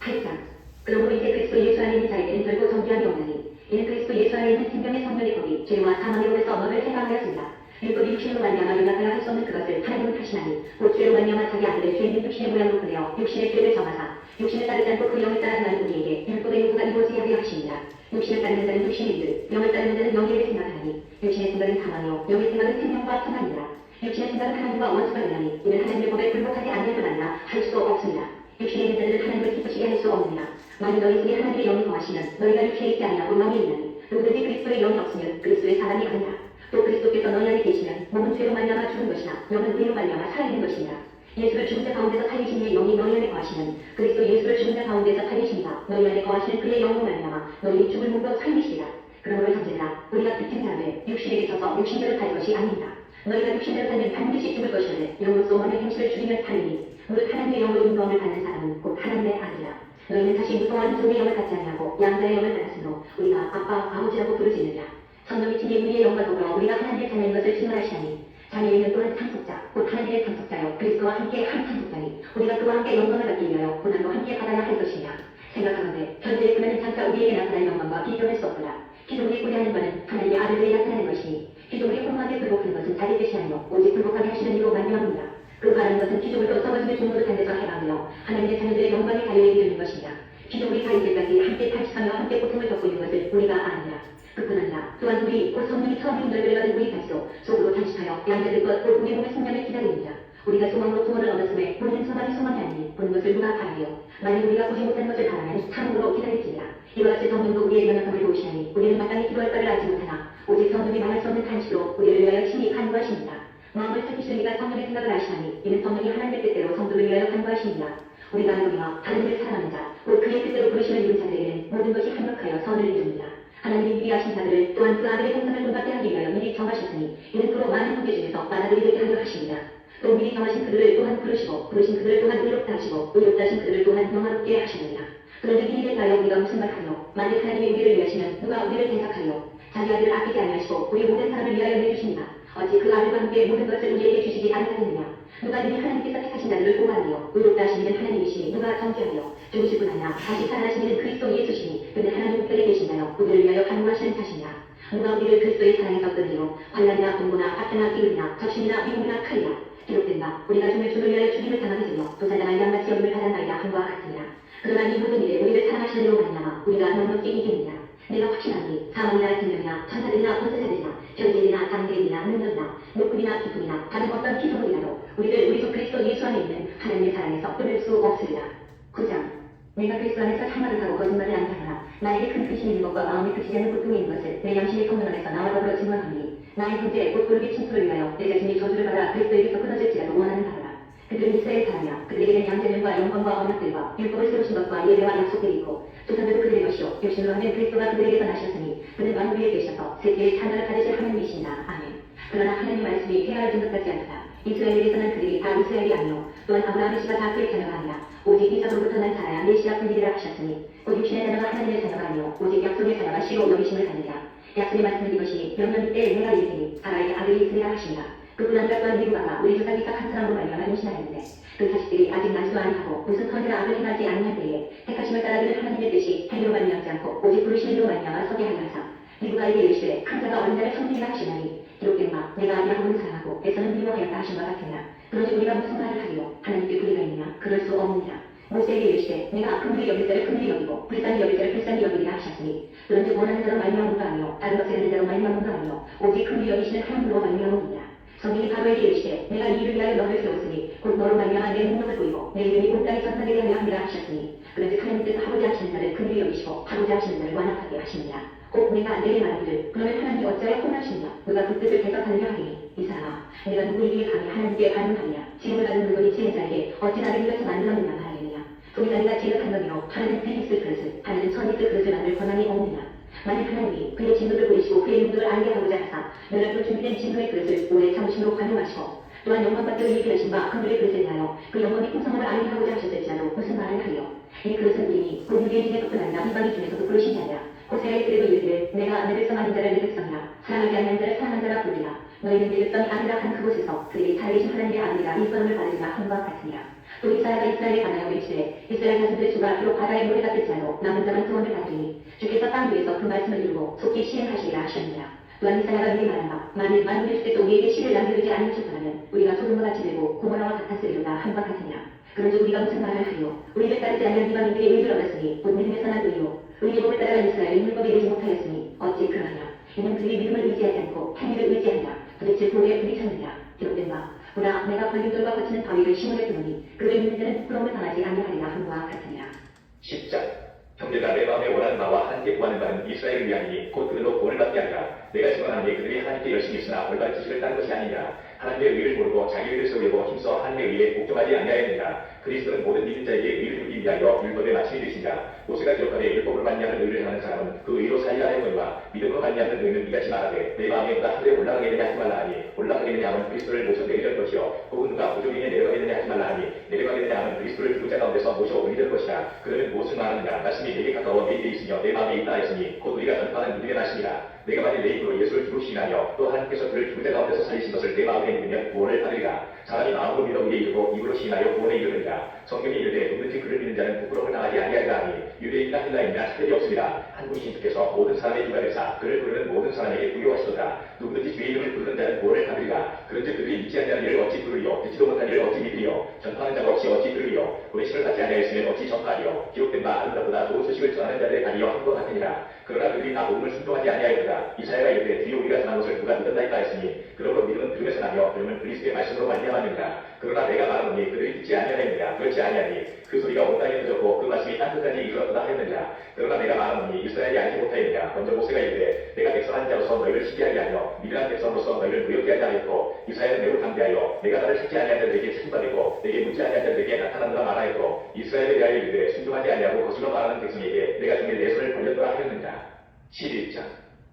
8장. 그러므로 이제 그리스도 예수 안에 있는 자에게는 결코 정죄함이 없나니 이는 그리스도 예수 안에 있는 생명의 성령의 법이 죄와 사망의 법에서 너를 해방하였습니다. 율법이 육신으로 말미암아 율법하여 할 수 없는 그것을 하나님은 하시나니 곧 죄로 말미암아 자기 아들의 죄 있는 육신의 모양으로 보내어 육신의 죄를 정하사 육신을 따르지 않고 그 영을 따라 행하는 우리에게 율법의 요구가 이루어지게 하려 하십니다. 육신을 따르는 자는 육신의 일을 영을 따르는 자는 영의 일을 생각하니 육신의 생각은 사망이요 영의 생각은 생명과 평안이라. 육신의 생각은 하나님과 원수가 되나니 이는 하나님의 법에 굴복하지 아니할 것 아니라 할 수도 없습니다. 육신에 있는 자들은 하나님을 기쁘시게 할 수 없느니라. 만일 너희 속에 하나님의 영이 거하시면 너희가 육신에 있지 아니하고 영에 있나니 누구든지 그리스도의 영이 없으면 그리스도의 사람이 아니라. 또 그리스도께서 너희 안에 계시면 몸은 죄로 말미암아 죽은 것이나 영은 의로 말미암아 살아있는 것이니라. 예수를 죽은 자 가운데서 살리신 이의 영이 너희 안에 거하시면 그리스도 예수를 죽은 자 가운데서 살리신다. 너희 안에 거하시는 그의 영으로 말미암아 너희 죽을 몸도 살리시리라. 그러므로 형제들아 우리가 듣진 자들 육신에게 서서 육신대로 살 것이 아닙니다. 너희가 육신대로 살면 반드시 죽을 것이오되 영으로서 너의 행실을 죽이면 살리니 무릇 하나님의 영으로 인도함을 받는 사람은 곧 하나님의 아들이라. 너희는 다시 무서워하는 종의 영을 갖지 아니하고 양자의 영을 받았으므로 우리가 아빠 아버지라고 부르짖느니라. 성령이 친히 우리의 영과 더불어 우리가 하나님의 자녀인 것을 증언하시나니 자녀이면 또한 상속자 곧 하나님의 상속자여 그리스도와 함께 한 상속자니 우리가 그와 함께 영광을 받기 위하여 고난도 함께 받아야 할 것이냐. 생각하건대 현재의 그날은 장차 우리에게 나타날 영광과 비교할 수 없도다. 기존에 구애하는 바는 하나님의 아들들이 나타나는 것이니 기존에 혼마하게 굴복하는 것은 자기 뜻이 아니요 오직 굴복하게 하시는 이로 말미암습니다. 그 바라는 것은 기존으로 썩어짐의 종로를 단데서 해방하여 하나님의 자녀들의 영광의 자유에 이르는 것이다. 기존 우리 가이들까지 함께 탈취하며 함께 고통을 겪고 있는 것을 우리가 아느냐. 그뿐 아니라 또한 우리 곧 성령이 처음 인도를 받은 우리 발소 속으로 탄식하여 양자들 것 곧 우리 몸의 성령을 기다립니다. 우리가 소망으로 구원을 얻었음에 본인 소망이 소망이 아니니 보는 것을 누가 바라리요. 만일 우리가 보지 못하는 것을 바라면 참으로 기다릴지니라. 이와 같이 성령도 우리의 연약함을 도우시나니 우리는 마땅히 기도할 우리가 성령의 생각을 아시나니 이는 성령이 하나님의 뜻대로 성도를 위하여 간구하십니다. 우리가 누구나 다른 일을 사랑하는 자, 곧 그의 뜻대로 부르심을 입은 자들에게는 모든 것이 합력하여 선을 이룹니다. 하나님이 미리 하신 자들을 또한 그 아들의 공산을 본받게 하기 위하여 미리 정하셨으니 이는 그로 많은 형제 중에서 많아들이 되게 하려 하십니다. 또 미리 정하신 그들을 또한 부르시고 부르신 그들을 또한 의롭다 하시고 의롭다 하신 그들을 또한 영화롭게 하시느니라. 그런데 미리 대하여 우리가 무슨 말하며 만일 하나님이 우리를 위하시면 누가 우리를 대적하리요. 자기 아들을 아끼지 아니하시고 우리 모든 사람을 위하여 내주십니다. 어찌 그 아들과 함께 모든 것을 우리에게 주시지 아니하겠느냐. 누가 능히 하나님께서 택하신 자들을 구하리요. 의롭다 하신 이는 하나님이시니 누가 정죄하리요. 죽으실 분 아니라 다시 살아나신 이는 그리스도 예수시니 그는 하나님 우편에 계신 자여 우리를 위하여 간구하시는 자시니라. 누가 우리를 그리스도의 사랑에서 끊으리요. 환난이나 공고나 박해나 기근이나 적신이나 미움이나 칼이라. 기록된 바 우리가 주를 위하여 죽임을 당하게 되며 도살당할 양같이 여김을 받았나이다 함과 같으니라. 그러나 이 모든 일에 우리를 사랑하시는 이로 말미암아 우리가 넉넉히 이깁니다. 내가 확신하니 사망이나 생명이나 천사들이나 권세자들이나 현재이나 장대이나 능력이나 높음이나 깊음이나 다른 어떤 기술이라도 우리를 우리 주 그리스도 예수 안에 있는 하나님의 사랑에서 끊을 수 없으리라. 9장 내가 그리스도 안에서 참말을 하고 거짓말을 안 하노라. 나에게 큰 근심이 있는 것과 마음이 그치지 않는 고통이 있는 것을 내 양심의 성령 안에서 나와 더불어 증언하니 나의 형제 곧 그룹의 친구를 위하여 내 자신이 저주를 받아 그리스도에게서 끊어질지라도 원하는 바로라. 그들은 이스라엘 사람이야. 그들에게는 양제면과 영광과 언약들과 율법을 세우신 것과 예배와 약속들이 있고 조상들도 그들의 것이요 육신으로 하면 그리스도가 그들에게서 나셨으니 그는 만물 위에 계셔서 세계의 찬자를 받으실 하나님이시니라. 아멘. 그러나 하나님 말씀이 폐하여진 것 같지 않다. 이스라엘에게서는 그들이 다 이스라엘이 아니요 또한 아브라함의 씨가 다 그의 자녀가 아니라 오직 이삭으로부터 난 자라야 메시아 분이라 하셨으니 곧 육신의 자녀가 하나님의 자녀가 아니요 오직 약속의 자녀가 씨로 여기심을 받느니라. 약속의 말씀은 이것이 몇년 때에 내가 이르니 사라에게 아들이 있으리라 하십니다. 그뿐 아니라 또한 미국아가 우리 조상 이삭 한 사람으로 말미암아 임신하였는데 그 자식들이 아직 나지도 아니하고 무슨 선이나 악을 행하지 아니할 때에 택하심을 따라주는 하나님의 뜻이 행위로 말미암지 않고 오직 부르심으로 말미암아 서게 하려 하사 미국아에게 이르시되 큰 자가 어린 자를 성령이라 하시나니 기록된 바 내가 야곱을 사랑하고 에서는 미워하였다 하신 바 같으니라. 그러니 우리가 무슨 말을 하리요. 하나님께 불의가 있느냐. 그럴 수 없느니라. 모세에게 이르시되 내가 금물이 여길 자를 금물이 여기고 불쌍히 여길 자를 불쌍히 여기리라 하셨으니 그런즉 원하는 자로 말미암은 바 아니요 다른 것을 하는 자로 말미암은 바 아니요 오직 금물이 여기시는 하나님으로 말미암음이니라. 성경이 바로에게 이르시되 내가 이 일을 위하여 너를 세웠으니 곧 너로 말미암아 내 능력을 보이고 내 이름이 온 땅에 전파되게 하려 함이라 하셨으니 그런즉 하나님께서 하고자 하시는 자를 금물이 여기시고 하고자 하시는 자를 완악하게 하시느니라. 곧 내가 내게 말하기를 그러면 하나님이 어찌하여 혼하시느냐. 누가 그 뜻을 대적하느냐 하리니 이 사람아 내가 누구에게 감히 하나님께 반응하느냐. 지금을 가진 물건이 지은 자에게 어찌 나를 이같이 만들었느냐 말하겠느냐. 그 자리가 지극한 놈이요 하나는 비 있을 그릇을 하나는 천이 있을 그릇을 만들 권한이 없느냐. 만일 하나님이 그의 진노를 보이시고 그의 용도를 알게 하고자 하사 너희로 준비된 진노의 그릇을 오래 참으심으로 관용하시고 또한 영광받기를 예비하신 바 그들의 그릇에 대하여 그 영광의 풍성함을 알게 하고자 하셨을지라도 무슨 말을 하리요. 이 그릇은 이미 곧 유대인 중에뿐 아니라 이방인 중에서도 부르신 자니라. 호세아의 때에도 이르기를 내가 내 백성 아닌 자를 내 백성이라 사랑하지 아니한 자를 사랑한 자라 부르리라. 너희는 내 백성이 아니라 한 그곳에서 그들이 살아계신 하나님의 아들이라 일컬음을 받으리라 함과 같으니라. 또 이사야가 이스라엘에 관하여 외치되 이스라엘 자손들의 수가 비록 바다의 물에 닿을지라도 남은 자만 구원을 받으리니 주께서 땅 위에서 그 말씀을 이루고 속히 시행하시리라 하셨느니라. 또한 이사야가 미리 말한 바 만일 만물의 주께서 우리에게 씨를 남겨두지 않으셨더라면 우리가 소돔과 같이 되고 고모라와 같았으리로다 함과 같으니라. 그런즉 우리가 무슨 말을 하리요. 우리를 따르지 않는 이방인들이 의를 얻었으니 곧 믿음에서 난 의요 의계법을 따라간 이스라엘이 율법에 이르지 못하였으니 어찌 그러하냐. 이는 그들이 믿음을 의지하지 않고 행위를 의지한다. 도대체 불에 부딪혔느냐. 기록된 바 보라 내가 벌림돌과 거치는 바위를 시몬에 두노니 그를 믿는 자는 부끄러움을 당하지 아니하리라 함과 같으니라. 10장 형제가 내 마음에 원하는 바와 함께 구하는 바는 이스라엘을 위하니 곧 그들로 구원을 받게 하리라. 내가 증언하니 그들이 하나님께 열심히 있으나 올바른 지식을 딴 것이 아니냐. 하나님의 의를 모르고 자기 의를 세우려고 힘써 하나님의 의에 복종하지 아니하였느니라. 그리스도는 모든 믿는 자에게 의를 이루기 위하여 율법의 마침이 되시니라. 모세가 기록하되 율법을 말미암는 의를 행하는 사람은 그 의로 살리라 하였거니와 믿음으로 말미암는 의는 이같이 말하되 내 마음에 누가 하늘에 올라가겠느냐 하지 말라 하니 올라가겠느냐 하면 그리스도를 모셔 내리려 것이요 혹은 누가 부조리에 내려가겠느냐 하지 말라 하니 내려가겠느냐 하면 그리스도를 죽은 자 가운데서 모셔 올리려 것이라. 그러면 무엇을 말하느냐. 말씀이 내게 가까워 내 입에 있으며 내 마음에 있다 하였으니 곧 우리가 전파하는 믿음의 말씀이라. 내가 만일 내 입으로 예수를 죽으시나며 또 하나님께서 그를 죽은 자 가운데서 살리신 것을 내 마음에 믿으면 구원을 받으리라. 사람이 마음으로 믿어 의에 이르고 입으로 시인하여 구원에 이르느니라. 성경이 이르되 누구든지 그를 믿는 자는 부끄러움을 당하지 아니하리라 하니 유대인이나 헬라인이나 차별이 없으리라. 한 분이신 주께서 모든 사람의 주가 되사 그를 부르는 모든 사람에게 부요하시도다. 누구든지 주의 이름을 부르는 자는 구원을 받으리라. 그런즉 그들이 믿지 아니하는 일을 어찌 부르리요. 듣지도 못한 일을 어찌 믿으리요. 전파하는 자가 없이 어찌 들으리요. 보내심을 받지 아니하였으면 어찌 전파하리요. 기록된 바 아름답보다 좋은 소식을 전하는 자들의 다리여 함과 같으니라. 그러나 그들이 다 복음을 순종하지 아니하였다. 이사야가 이르되 뒤에 우리가 전한 것을 누가 믿었나이까 했으니 그러므로 믿음은 들음에서 나며 들음은 그리스도의 말씀으로 말미암았느니라. 그러나 내가 말하노니 그들이 듣지 아니하였느냐. 그렇지 아니하니 그 소리가 온 땅에 터졌고 그 말씀이 땅 끝까지 이르렀다 하였느니라. 그러나 내가 말하노니 이스라엘이 알지 못하였느냐. 먼저 모세가 이르되 내가 백성 백성한 자로서 너희를 시기하게 하며 미련한 백성으로서 너희를 무역게 하지 아니했고 이스라엘은 매우 담대하여 내가 나를 찾지 아니한 자들에게 찾음받고 내게 묻지 아니한 자들에게 나타난다 말하였고 이스라엘에 대하여 이르되 순종하지 아니하고 거슬러 말하는 백성에게 내가 중에 내 손을 벌렸더라 하였느니라. 11장.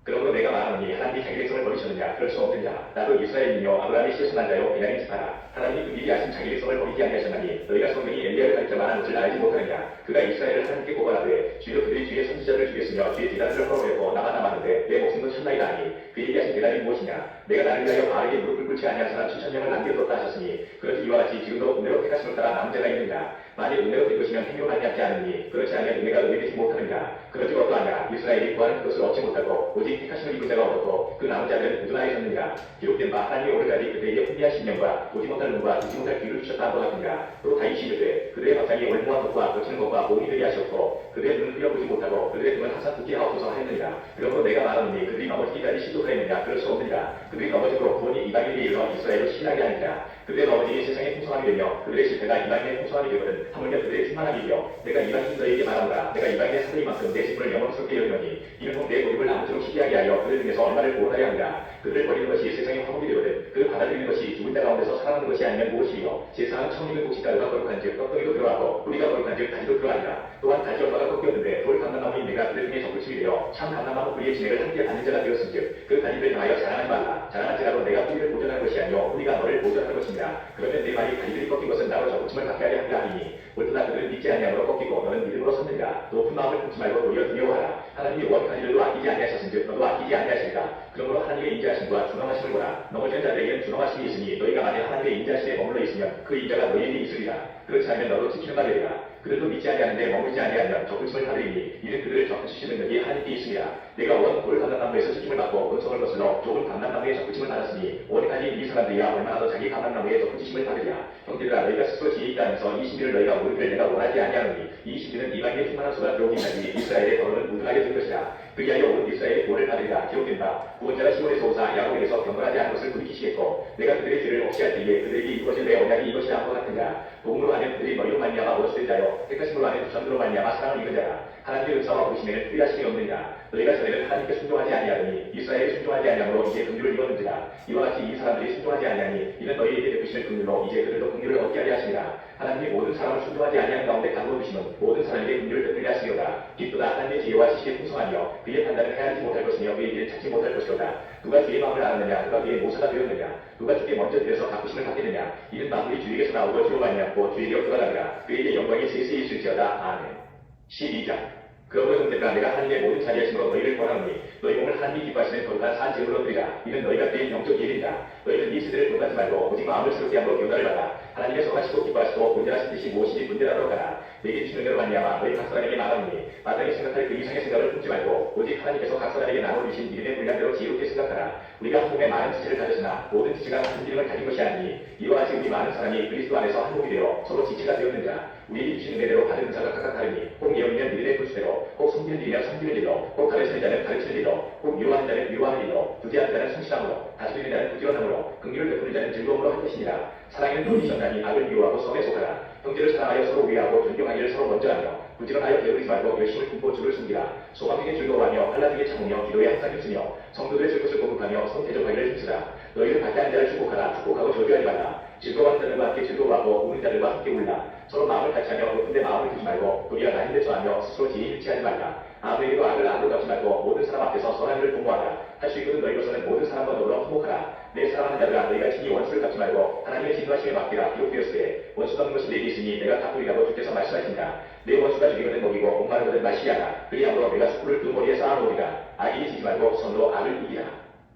그러므로 내가 말하노니 하나님이 자기 백성을 버리셨느냐? 그럴 수 없느냐? 나도 이스라엘이며 아브라함이 실손한 자요 베냐민 지파라. 하나님이 그 미리 아신 자기 백성을 버리지 아니하셨나니 너희가 성경이 엘리야를 가르쳐 말한 것을 알지 못하느냐? 그가 이스라엘을 하나님께 고발하되 주여 그들이 주의 선지자를 죽였으며 주의 제단들을 허물했고 나만 남았는데 내 목숨도 천나이다 하니 그 얘기하신 대답이 무엇이냐? 내가 나를 위하여 바알에게 무릎을 꿇지 아니한 사람 7,000명을 남겨뒀다 하셨으니 그렇지 이와 같이 지금도 은혜로 택하심을 따라 남은 자가 있느냐? 만일 은혜로 된 것이면 행위로 말미암지 않으니 그렇지 아니하면 은혜가 은혜되지 못하느냐? 그러지 어떠하냐? 이스라엘이 구하는 그것을 얻지 못하고 오직 택하심을 입은 자가 얻었고 그 남은 자들은 우둔하였느니라. 기록된 바 하나님이 오늘까지 그들에게 훈비한 신령과 보지 못할 눈과 듣지 못할 귀를 주셨다 한것 같으니라. 또 다윗이 이르되 그들의 밥상이 올무한 것과 거치는 것과 몸이 되게 하셨고 그들의 눈을 흘려보지 못하고 그들의 등은 항상 굳게 하옵소서 하였느니라. 그러므로 내가 말하노니 그들이 넘어지기까지 시도하였느냐? 그럴 수 없느니라. 그들이 넘어지고 구원이 이방인에게 이르러 이스라엘을 신하게 하느니라. 그들의 넘어짐이 세상의 풍성함이 되며 그들의 실패가 이방인의 풍성함이 되거든 하물며 그들의 충만함이며 내가 이방인들에게 말하노라. 내가 이방인의 사들이만큼 내 집을 영원스럽게 여르노니 이는 내 고집을 아무쪼록 희귀하게 하여 그들 중에서 얼마를 구원하려 합니다. 그들을 버리는 것이 세상의 화목이 되거든 그를 받아들이는 것이 죽은 자 가운데서 살아나는 것이 아니면 무엇이요? 세상은 처음 익은 곡식가루가 거룩한즉 떡덩이도 들어가고 뿌리가 거룩한즉 가지도 들어가니라. 또한 가지 얼마가 꺾였는데 돌 감람나무인 내가 그들 중에 적그침이 되어 참 감람나무 뿌리의 진액을 함께 받는 자가 되었은즉 그 가지들을 향하여 자랑하지 말라. 자랑할지라도 내가 뿌리를 보존하는 것이 아니요 뿌리가 너를 보존하는 것입니다. 그러면 내 말이 가지들이 꺾인 것은 나로 적그침을 받게 하려 함이라 하니 옳도다 그들은 믿지 아니함으로 꺾이고 너는 믿음으로 섰느니라. 높은 마음을 품지 말고 도리어 두려워하라. 하나님이 원 가지들도 아끼지 아니하셨은즉 너도 아끼지 아니하시리라. 그러므로 하나님의 인자하심과 준엄하심을 보라. 넘어진 자들에게는 준엄하심이 있으니 너희가 만일 하나님의 인자하심에 머물러 있으면 그 인자가 너희에게 있으리라. 그렇지 않으면 너도 지키는 바 되리라. 그들도 믿지 아니하는데 머물지 아니하면 적그침을 받으리니 이는 그들을 적그치시는 능력이 하나님께 있으리라. 내가 원 돌 감람나무에서 지킴을 받고 은성을 거슬러 좁은 감람나무에 적그침을 받았으니 원까지 이 사람들이야 얼마나 더 자기 감람나무에 적그치심을 받으리라. 형제들아 너희가 스스로 지혜 있다 하면서 이 신비를 너희가 모르기를 내가 원하지 아니하노니 이 신비는 이방인의 충만한 수가 들어오기까지 이스라엘의 더러움을 무등하게 될 것이라. 그리하여 온 이스라엘의 구원을 받으리라. 기록된 바 구원자가 시온에서 오사 야곱에게서 경건하지 않은 것을 돌이키시겠고 내가 그들의 죄를 없이 할 때에 그들에게 이루어질 내 언약이 이것이라 한 것 같으냐. 복음으로 하면 그들이 너희로 말미암아 얻었을 자요 택하심으로 하면 전으로 말미암아 사랑을 입은 자라. 하나님의 은사와 부르심에는 후회하심이 없느니라. 너희가 전에는 하나님께 순종하지 아니하더니 이스라엘이 순종하지 아니하므로 이제 긍휼을 입었는지라. 이와 같이 이 사람들이 순종하지 아니하니 이는 너희에게 베푸시는 긍휼로 이제 그들도 긍휼을 얻게 하려 하시니라. 하나님이 모든 사람을 순종하지 아니하는 가운데 가두어 두시면 모든 사람에게 긍휼을 베풀려 하시리로다. 기쁘다 하나님의 지혜와 지식의 풍성하며 그의 판단을 헤아리지 못할 것이며 그의 길을 찾지 못할 것이로다. 누가 주의 마음을 알았느냐? 누가 그의 모사가 되었느냐? 누가 주께 먼저 들여서 갚으심을 받겠느냐? 이는 만물이 주에게서 나오고 주로 말미암고 주에게 들어가느니라. 그에게 영광이 세세히 있을지어다. 아멘. 12장. 그러므로 형제들아 내가 하나님의 모든 자리하심으로 너희를 권하노니 너희 몸을 하나님이 기뻐하시는 거룩한 산 제물로 드리라. 이는 너희가 드린 영적 예배이다. 너희는 이 세대를 본받지 말고 오직 마음을 새롭게 함으로 교훈을 받아. 하나님의 선하시고 기뻐하시고 분별하신 뜻이 무엇인지 분별하러 가라. 내게 주시는 대로 말미암아 너희 각 사람에게 말하노니 마땅히 생각할 그 이상의 생각을 품지 말고 오직 하나님께서 각 사람에게 나눠주신 이름의 분량대로 지혜롭게 생각하라. 우리가 한 몸에 많은 지체를 가졌으나 모든 지체가 같은 기능을 가진 것이 아니니 이와 같이 우리 많은 사람이 그리스도 안에서 한 몸이 되어 서로 지체가 되었느니라. 우리에게 주시는 은혜대로 받은 은사가 각각 다르니 혹 예언이면 믿음의 분수대로 혹 섬기는 일이면 섬기는 일로 혹 가르치는 자는 가르치는 일로 혹 위로하는 자는 위로하는 일로 부지하는 자는 성실함으로 다스리는 자는 부지런함으로 긍휼을 베푸는 자는 즐거움으로 할 것이니라. 사랑에는 돈이 전하니 악을 미워하고 선에 속하라. 형제를 사랑하여 서로 위하고 존경하기를 서로 먼저 하며 부지런하여 게으르지 말고 열심을 품고 주를 숨기라. 소망 중에 즐거워하며 환난 중에 참으며 기도에 항상 힘쓰며 성도들의 쓸 것을 공급하며 성태적하기를 힘쓰라. 너희를 받게 한 자를 축복하라. 축복하고 저주하지 말라. 즐거워하는 자들과 함께 즐거워하고 우는 자들과 함께 울라. 서로 마음을 같이 하며 높은데 마음을 두지 말고 도리어 나 힘들 저하며 스스로 지혜 일치하지 말라. 아무에게도 악을 악으로 갚지 말고 모든 사람 앞에서 선한 일을 공모하라. 할 수 있거든 너희로서는 모든 사람과 더불어 화목하라. 내 사랑하는 자들아 너희가 친히 원수를 갚지 말고 하나님의 진노하심에 맡기라. 기록되었으되 원수 갚는 것이 내게 있으니 내가 갚으리라고 주께서 말씀하신다. 내 원수가 죽이거든 먹이고 목마르거든 마시리라. 그리함으로 내가 숯불을 그 머리에 쌓아놓으리라. 악인이 지지 말고 선으로 악을 이기라.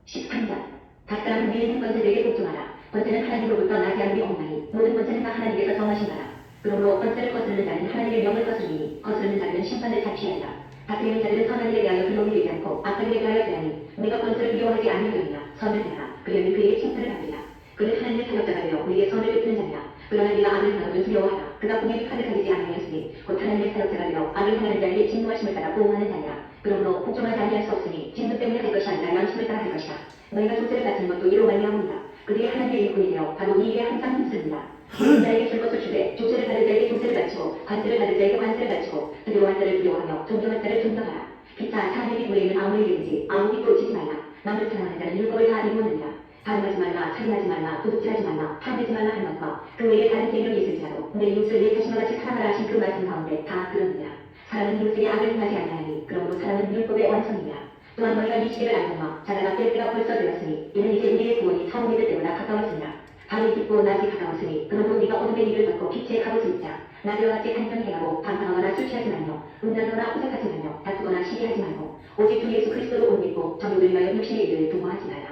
13장. 각 사람은 위에 있는 권세들에게 복종하라. 권세는 하나님으로부터 나게 하는 게 없나니 모든 권세는 다 하나님께서 정하신 바라. 그러므로 권세를 거스르는 자는 하나님의 명을 거스르니 거스르는 자들은 심판을 자취하리라. 다스리는 자들은 선한 일에 대하여 근로를 되지 않고 악한 일에 대하여 되나니 내가 권세를 비교하지 아니하느냐. 선을 해라. 그러면 그에게 칭찬을 받으리라. 그는 하나님의 사역자가 되어 우리의 선을 베푸는 자니라. 그러나 네가 악을 행하거든 두려워하라. 그가 공의를 가득하지 아니하였으니 곧 하나님의 사역자가 되어 악을 행하는 자에게 진노하심을 따라 보응하는 자니라. 그러므로 복종하지 아니할 수 없으니 진노 때문에 할 것이 아니라 양심을 따라 할 것이다. 너희가 조세를 바치는 것도 이로 말미암으리라. 그들이 하나님의 일꾼이 되어 바로 이 일에 항상 힘씁니다. 주는 자에게 줄 것을 주되 조세를 받을 자에게 조세를 바치고 관세를 받을 자에게 관세를 바치고 두려워한 자를 두려워하며 존경한 자를 존경하라. 피차 사람의 기부에 있는 아무리 이르지 아무 기도 지지 말라. 남을 사랑하는 자는 율법을 다 이루었느니라. 가늠하지 말라, 살인하지 말라, 도둑질하지 말라, 파괴하지 말라 하는 것과 그 외에 다른 계명이 있을지라도 내 이웃을 내 자신과 같이 사랑하라 하신 그 말씀 가운데 다 들었느니라. 사람은 이웃에게 악을 행하지 아니하니 그러므로 사람은 율법의 완성이니라. 또한 너희가 이 시대를 알거니와 자라가 뗄 때가 벌써 되었으니 이는 이제 우리의 구원이 처음 믿을 때보다 가까웠으니라. 밤이 깊고 낮이 가까웠으니 그러므로 우리가 어둠의 일을 걷고 빛의 갑옷을 입자. 낮에와 같이 간전히 행하고 방탕하거나 술 취하지 말며 음란하거나 호색하지 말며 다투거나 시기하지 말고 오직 주 예수 그리스도를 옷 입고 정욕을 위하여 육신의 일을 도모하지 말라.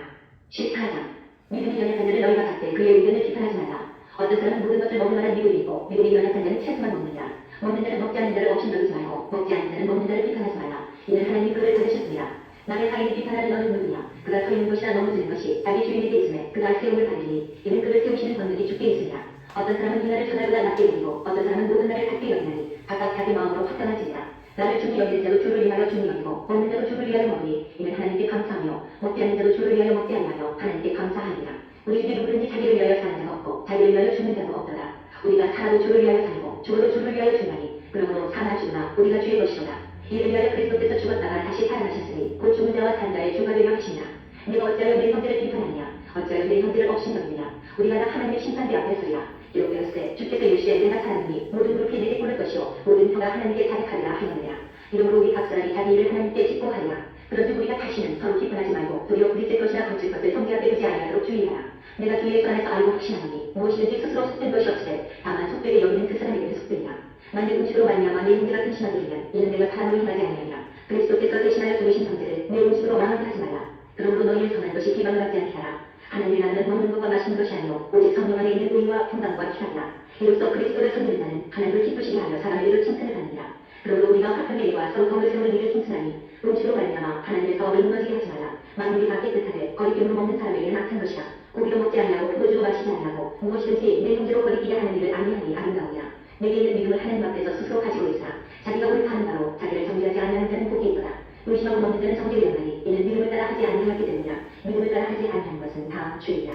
14장 믿음이 연약한 자를 너희가 갖되 그의 의견을 비판하지 말라. 어떤 사람은 모든 것을 먹을 만한 믿음이 있고 믿음이 연약한 자는 채소만 먹느니라. 먹는 자는 먹지 않는 자를 업신여기지 말고 먹지 않는 자는 먹는 자를 비판하지 말라. 이는 하나님이 그를 받으셨습니다. 남의 사인을 비판하는 너는 누구냐? 그가 서 있는 것이나 넘어지는 것이 자기 주인에게 있음에 그가 세움을 받으니 이는 그를 세우시는 권능이 주께 있으니라. 어떤 사람은 이 날을 천하보다 낮게 여기고 어떤 사람은 모든 날을 같게 여기나니 각각 자기 마음으로 확정할지니라. 나를 중히 여기는 자도 주를 위하여 중히 여기고 먹는 자도 주를 위하여 먹으니 이는 하나님께 감사하며 먹지 않는 자도 주를 위하여 먹지 아니하며 하나님께 감사하니라. 우리 중에 누구든지 자기를 위하여 사는 자가 없고 자기를 위하여 죽는 자도 없더라. 우리가 살아도 주를 위하여 살고 죽어도 주를 위하여 죽나니 그러므로 사나 죽으나 우리가 주의 것이로다. 이를 위하여 그리스도께서 죽었다가 다시 살아나셨으니 곧 죽은 자와 산 자의 주가 되려 하시니라. 네가 어찌하여 내 형제를 비판하느냐? 어찌하여 내 형제를 업신여기느냐? 우리가 다 하나님의 심판대 앞에 서리라. 기록되었으되 주께서 일시에 내가 살았으니 모든 무릎이 내게 꿇을 것이요 모든 혀가 하나님께 자백하리라 하였느냐. 이러므로 우리 각 사람이 자기 일을 하나님께 짓고하리라. 그런즉 우리가 다시는 서로 비판하지 말고 도리어 부딪힐 것이나 거칠 것을 형제에게 되지 아니하도록 주의하라. 내가 주 예수 안에서 알고 확신하노니 무엇이든지 스스로 속된 것이 없으되 다만 속되게 여기는 그 사람에게는 속되니라. 만일 음식으로 말미암아 내 형제가 근심하게 되면 이는 내가 사람으로 행하지 아니하리라. 그리스도께서 대신하여 죽으신 형제를 내 음식으로 망하게 하지 말라. 그러므로 너희는 선한 것이 비방을 받지 않게 하라. 하나님의 나라는 먹는 것과 마시는 것이 아니오 오직 성령 안에 있는 의와 평강과 희락이라. 이로써 그리스도를 섬기는 자는 하나님을 기쁘시게 하며 사람의 일을 칭찬을 받느니라. 그러므로 우리가 화평의 일과 서로 덕을 세우는 일을 칭찬하니 음식으로 말미암아 하나님의 사업을 무너지게 하지 말라. 만물이 다 깨끗하되 거리낌으로 먹는 사람에게는 악한 것이라. 고기도 먹지 아니하고 포도주도 마시지 아니하고 무엇이든지 내 형제로 거리끼게 하는 일을 아니하니 아름다우니라. 내게 있는 믿음을 하나님 앞에서 스스로 가지고 있으라. 자기가 옳다는 바로 자기를 정죄하지 아니하는 자는 복이 있도다. 의심하고 먹는 자는 정죄를 당하니 이는 믿음을 따라 하지 아니하였기 때문이라. 믿음을 따라 하지 아니하는 것은 다 죄이라.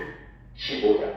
15장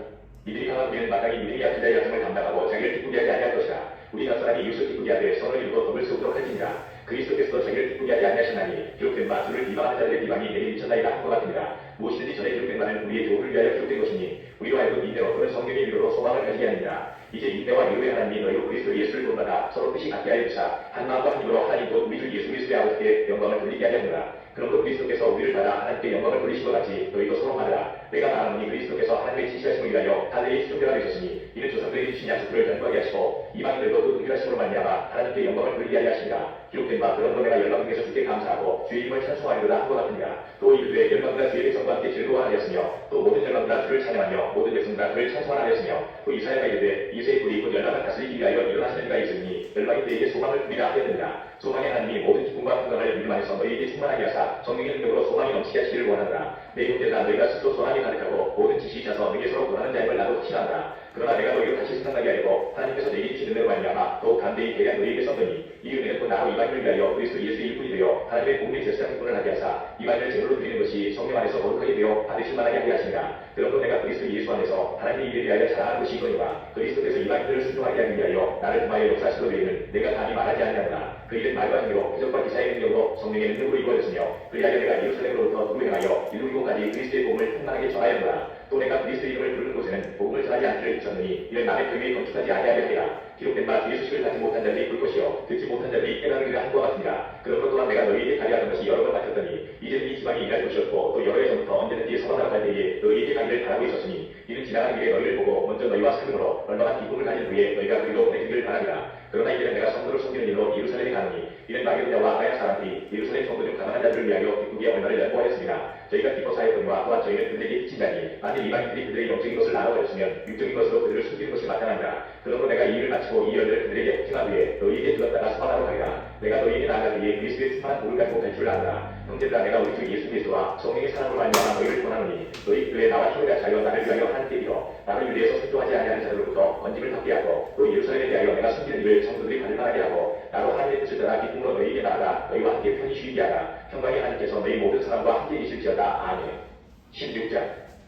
이들이 강한 우리는 마땅히 믿음이 약한 자의 약점을 감당하고 자기를 기쁘게 하지 아니할 것이라. 우리 각 사람이 이웃을 기쁘게 하되 선을 이루고 덕을 세우도록 할지니라. 그리스도께서 자기를 기쁘게 하지 아니하시나니 기록된 바 주를 비방하는 자들의 비방이 내게 미쳤나이다 한 것 같으니라. 무엇이든지 전에 기록된 바는 우리의 교훈을 위하여 기록된 것이니 우리로 하여금 인내로 또는 성경의 위로로 소망을 가지게 하느니라. 이제 인내와 위로의 하나님이 너희로 그리스도 예수를 본받아 서로 뜻이 같게 하여 주사 한 마음과 한 힘으로 하나님 곧 우리 주 예수 그리스도의 아버지께 영광을 돌리게 하려느라. 그러므로 그리스도께서 우리를 받아 하나님께 영광을 돌리신 것 같이 너희도 서로 받으라. 내가 말하노니 그리스도께서 하나님의 지시하심을 위하여 하늘의 지존자가 되셨으니 이는 조상들에게 주신 약속들을 견고하게 하시고 이방인들도 그 동일하심으로 말미암아 하나님께 영광을 돌리게 하려 하시니라. 기록된 바 그러므로 내가 열방을 계셔 주께 감사하고 주의 이름을 찬송하리로다 한 것 같으니라. 또 이르되 열방과 주의 백성과 함께 즐거워하였으며 또 모든 열방과 주를 찬양하며 모든 백성과 그를 찬송하였으며 또 이사야가 이르되 이새의 뿔이 곧 열방을 다스리기 위하여 일어나시는 이가 있으니 열방인들에게 소망을 주리라 하였느니라. 소망의 하나님이 모든 기쁨과 평강을 믿음 안에서 너희에게 충만하게 하사 성령의 능력으로 소망이 넘치게 하시기를 원하노라. 내 형제들아 너희가 스스로 소망이 가득하고 모든 지식이 있어서 너희에 서로 권하는 자임을 나도 확신한다. 그러나 내가 너희를 다시 생각나게 하려고 하나님께서 내게 주신 은혜로 말미암아 더욱 담대히 대한 너희에게 썼더니 이 은혜는 곧 나로 이방인을 위하여 그리스도 예수의 일꾼이 되어 하나님의 복음의 제사장 기분을 하게 하사 이방인을 제물로 드리는 것이 성령 안에서 거룩하게 되어 받으실 만하게 하게 하시니라. 그러므로 내가 그리스도 예수 안에서 하나님의 일에 대하여 자랑하는 것이 이거니와 그리스도께서 이방인들을 순종하게 하기 위하여 나를 통하여 역사하시던 외에는 내가 감히 말하지 아니하노라. 그 일은 말과 힘으로 표적과 기사의 능력으로 성령의 능력으로 이루어졌으며 그리하여 내가 예루살렘으로부터 두루 행하여 이루기고까지 그리스도의 복음을 풍만하게 전하였노라. 또 내가 그리스도의 이름을 부르는 곳에는 복음을 전하지 않기를 비쳤느니 이는 남의 교회에 건축하지 아니하려 함이라. 기록된 바 주의 소식을 듣지 못한 자들이 볼 것이요 듣지 못한 자들이 깨달으리라 한 것 같으니라. 그러므로 또한 내가 너희에게 가리하던 것이 여러 번 맡겼더니 이제는 이 지방이 일할 것이었고 또 여러 해 전부터 언제든지 서방하러 갈 때에 너희에게 가기를 바라고 있었으니 이는 지나가는 길에 너희를 보고 먼저 너희와 사귐으로 얼마나 기쁨을 가진 후에 너희가 그리로 보내기를 바라리라. 그러나 이제는 내가 성도를 섬기는 일로 예루살렘에 가노니 이는 마게도냐와 아가야 사람들이 예루살렘 성도 중 가난한 자들을 위하여 기쁘게 얼마를 연보하였습니다. 저희가 기뻐 사였거니와 또한 저희는 그들에게 비친 자니 만일 이방인들이 그들의 영적인 것을 나눠버렸으면 육적인 것으로 그들을 숨기는 것이 마땅하니라. 그러므로 내가 이 일을 마치고 이 열매를 그들에게 확증한 후에 너희에게 들었다가 소환하러 가리라. 내가 너희에게 나아가기 위해 그리스도의 충만한 복을 가지고 갈 줄 아노라. 형제들아 내가 우리 주 예수 그리스도와 성령의 사랑으로 말미암아 너희를 권하노니 너희 교회에 나와 힘을 다하여 나를 위하여 하나님께 빌어 나를 유대에서 순종하지 아니하는 자들로부터 건짐을 받게 하고 또 예루살렘에 대하여 내가 숨기는 일을 성도들이 받을 만하게 하고 나로 하나님의 뜻을 따라 기쁨으로 너희에게 나아가 너희와 함께 편히 쉬게 하라. 평강의 하나님께서 너희 모든 사람과 함께 계실지어다. 아멘. 16장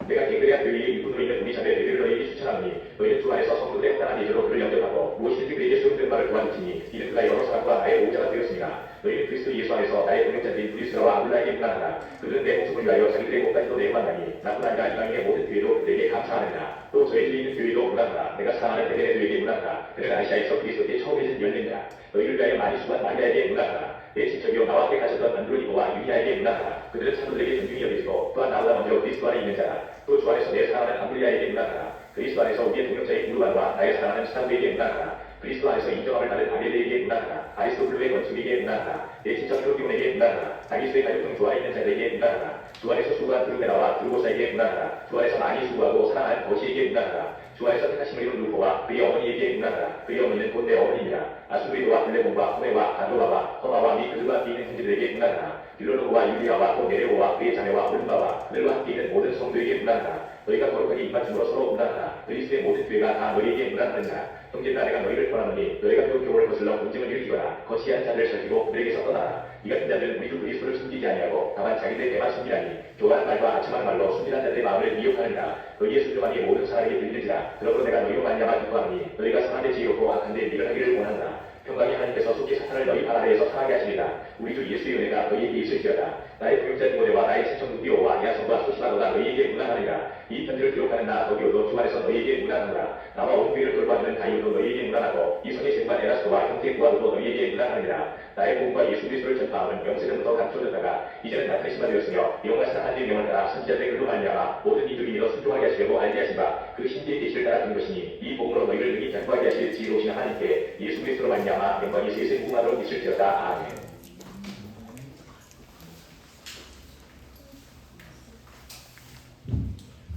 내가 갱그레한 교회의 일꾼으로 있는 우리 자매 베드를 너희에게 추천하노니 너희는 주 안에서 성도들의 합당한 예절로 그를 영접하고 무엇이든지 그에게 수용된 바를 도와주시니 이는 그가 여러 사람과 나의 보호자가 되었습니다. 너희는 그리스도 예수 안에서 나의 동역자들인 브리스가와 아굴라에게 문안하라. 그들은 내 목숨을 위하여 자기들의 몸까지도 내어만나니 나뿐 아니라 이방인의 모든 교회도 그들에게 감사하느니라. 또 저희 중에 있는 교회도 문안하라. 내가 사랑하는 베데네 교회에게 문안하라. 그는 아시아에서 그리스도께 처음 해진 열매니라. 너희를 위하여 많이 수고한 마리아에게 문안하라. 내 친척이요 나와 함께 가셨던 안드로니고와 유리아에게 문안하라. 그들은 사도들에게 존중이 여겨지고 또한 나보다 먼저 그리스도 안에 있는 자라. 또 주 안에서 내 사랑하는 암브리아에게 문안하라. 그리스도 안에서 우리의 동역자인 우르반과 나의 사랑하는 스타브에게 문안하라. 그리스도 안에서 인정함을 받은 아벨에게 문안하라. 아리스토블루의 건축에게 문안하라. 내 친척 헤로디온에게 문안하라. 다기스의 가족 중 주 안에 있는 자들에게 문안하라. 주 안에서 수고한 드루메나와 드루고사에게 문안하라. 주 안에서 많이 수고하고 사랑하는 거시에게 문안하라. 주 안에서 택하심을 이룬 루포와 그의 어머니에게 문안하라. 그의 어머니는 곧 내 어머니니라. 아수리도와 블레몬과 호메와 안도바와 허마와 미 그들과 함께 있는 형제들에게 문안하라. 빌로노고와 유리아와 또 네레오와 그의 자매와 올바와 그들과 함께 있는 모든 성도에게 문안하라. 너희가 거룩하게 입맞춤으로 서로 문안하라. 그리스도의 모든 교회가 다 너희에게 문안하느니라. 형제들아 내가 너희를 권하노니 너희가 그 교훈을 거슬러 분쟁을 일으키거나 거치한 자들을 살피고 그들에게서 떠나라. 이 같은 자들은 우리 주 그리스도를 숨기지 아니하고 다만 자기들의 배만 숨기라니 교활한 말과 아첨하는 말로 순진한 자들의 마음을 미혹하느니라. 너희의 순종함이 모든 사람에게 들리는지라. 그러므로 내가 너희로 말미암아 기뻐하노니 너희가 선한데 지혜롭고 악한데 미를 하기를 원하노라. 평강의 하나님께서 속히 사탄을 너희 발 아래에서 상하게 하시리라. 우리 주 예수의 은혜가 너희에게 있을지어다. 나의 동역자 디모데와 나의 친척 누디오와 야손과 소시바도가 너희에게 문안하리라. 이 편지를 기록하는 나 더디오도 주 안에서 너희에게 문안하노라. 나와 온 교회를 돌봐주는 가이오도 너희에게 문안하고 이성의 제후관 에라스도와 형제 구아도도 너희에게 문안하니라. 나의 복음과 예수 그리스도를 전파함은 영세전부터 감춰졌다가 이제는 나타내시마 되었으며 영원하신 하나님의 명을 따라 선지자들의 글로 말미암아 모든 이들이 믿어 순종하게 하시려고 알게 하신 바 그 신비의 계시를 따라 준 것이니 이 복음으로 너희를 능히 견고하게 하실 지혜로우신 하나님께 예수 그리스도로 말미암아 영광이 세세 무궁하도록 있을지어다. 아멘.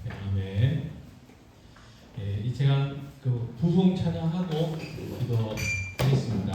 네, 아멘. 예, 이 시간 그 부흥 찬양하고 기도하겠습니다.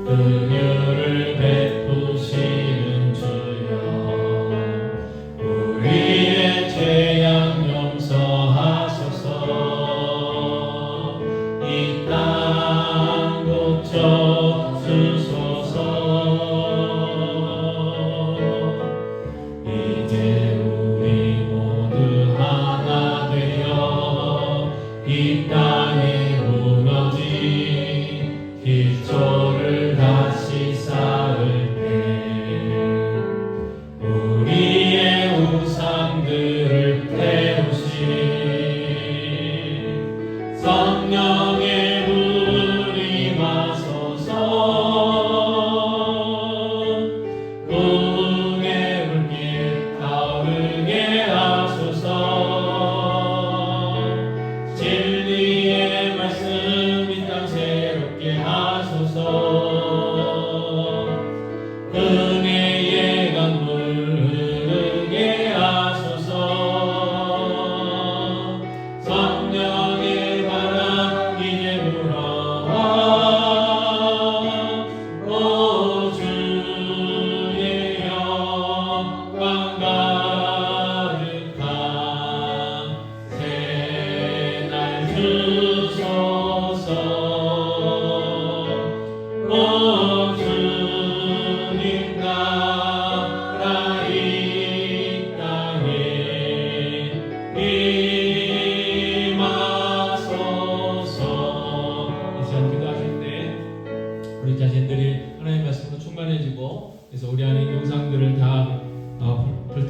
은혜를 베푸시는 주여 우리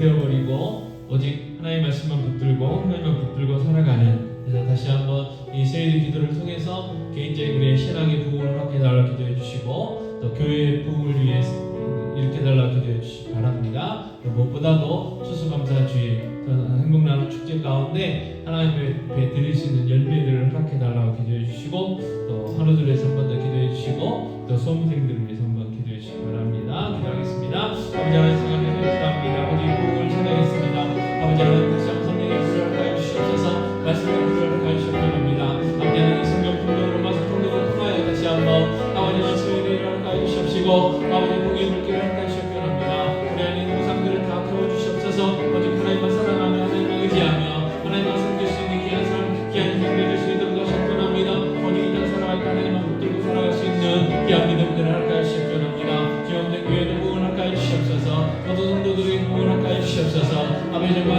되어버리고 오직 하나님의 말씀만 붙들고 하나님만 붙들고 살아가는, 그래서 다시 한번 이 세일의 기도를 통해서 개인적인 우리의 신앙의 부흥을 확인하라 기도해 주시고 또 교회의 부흥을 위해 일으켜달라 기도해 주시기 바랍니다. 무엇보다도 추수감사주의 행복 나눔 축제 가운데 하나님 앞에 드릴 수 있는 열매들을 허락해달라고 기도해 주시고 또 하루들을 위해서 한 번 더 기도해 주시고 또 수험생들을 위해서 한 번 기도해 주시기 바랍니다. 기도하겠습니다. 아버지 하나님 생각해 주시옵니다. 아버지 부흥을 찬양했습니다. 아버지 하나님 다시 한번 성령의 불을 허락하여 주시옵소서. 말씀의 불을 허락하여 주시기 바랍니다. 아버지 하나님 성경 풍경으로 마서 풍경을 통하여 다시 한번 아버지 말씀의 불을 허락하여 주시옵시고 아버지 부흥의 물기를 허락하여 주시기 바랍니다. 우리 안에 있는 우상들을 다 태워주시옵소서. 오직 하나님만 사랑하며 하나님만 의지하며 하나님만 섬길 수 있는 귀한 삶, 귀한 인생 되실 수 있도록 하셨건합니다. 오직 이 땅 살아갈 때 하나님만 붙들고 살아갈 수 있는 귀한 믿음들을 허락하여 주셨건합니다. 주여 없는 교회도 부흥을 허락하여 주시옵소서. 모든 성도들에게 부흥을 허락하여 주시옵소서. 아버지 정말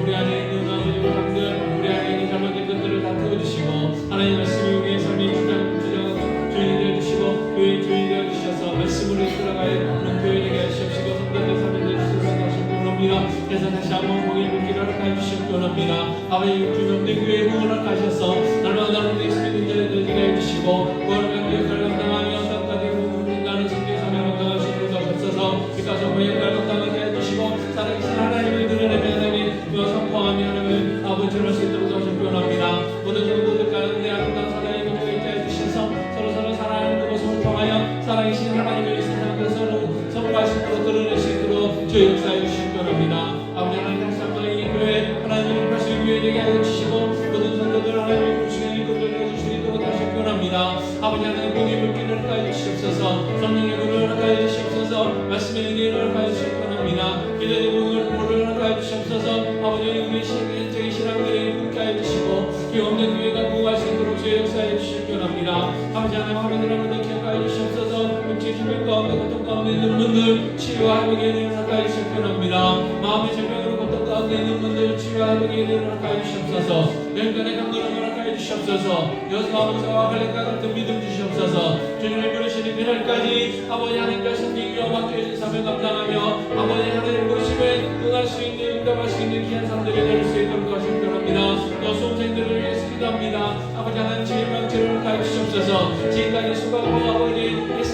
우리 안에 있는 아버지 우상들, 우리 안에 있는 잘못된 것들을 다 태워주시고 하나님 말씀이 우리의 삶의 주인이 되어주시고 교회의 주인이 되어주셔서 말씀으로 이끌어가는 교회 되게 하시옵시고 성도들 삶에 되어주시도록 하셨건합니다. 그래서 다시 한번 공의 물기를 허락하여 주셨건합니다. 아버지 주님 없는 교회에 부흥을 허락하셔서 날마다 우리 예수님 자를 되게 해주시고 구원의 역할을 감당하며 땅까지 인간의 성경 사명을 감당할 수 있도록 하셨어서 이까지 그 역할을 감당하게 해주시고 살아계신 하나님을 드러내며 하나님을 선포하며 하나님을 아버지를 할 수 있도록 하셨건합니다. 모든 성도들 가운데 아름다운 사랑의 문제가 있게 해주셔서 서로 사랑하는 그것을 통하여 살아계신 하나님을 이 세상에 서로 선포할 수 있도록 드러낼 수 있도록 주 역사해 주실 겁니다. 아버지 하나님 다시 한번 이 교회 하나님을 다시 교회 되게 하여 주시고 모든 성도들 하나님의 구신의 일꾼들을 해주실 수 있도록 하실 겁니다. 아버지 하나님 공의 물기를 허락하여 주시옵소서. 성령의 물을 허락하여 주시옵소서. 말씀의 은혜를 허락하여 주실 겁니다. 기도의 물을 허락하여 주시옵소서. 아버지 우리 저희 신앙들이 불쾌하여 주시고 이 없는 교회가 부흥할 수 있도록 주 역사해 주실 겁니다. 아버지 하나님 하루들 하루들 기억하여 주시옵소서. 육체 질병 가운데 고통 가운데 있는 분들 치유와 회복의 은혜를 허락하여 주실 겁니다. 마음의 질병으로 고통 가운데 있는 분들 치유와 회복의 은혜를 허락하여 주시옵소서. 영간의 강건함을 허락하여 주시옵소서. 여호수아 모세와 갈렙과 같은 믿음 주시옵소서. 주님을 부르시는 그날까지 아버지 하나님과 섬기기와 맡겨진 사명 감당하며 아버지 하나님 부르심에 응할 수 있는 응답할 수 있는 귀한 사람들이 될 수 있도록 하실 겁니다. 또 수험생들을 위해서 기도합니다. 아버지 하나님 지혜망체를 허락하여 주시옵소서. 지금까지 수고하고 아버지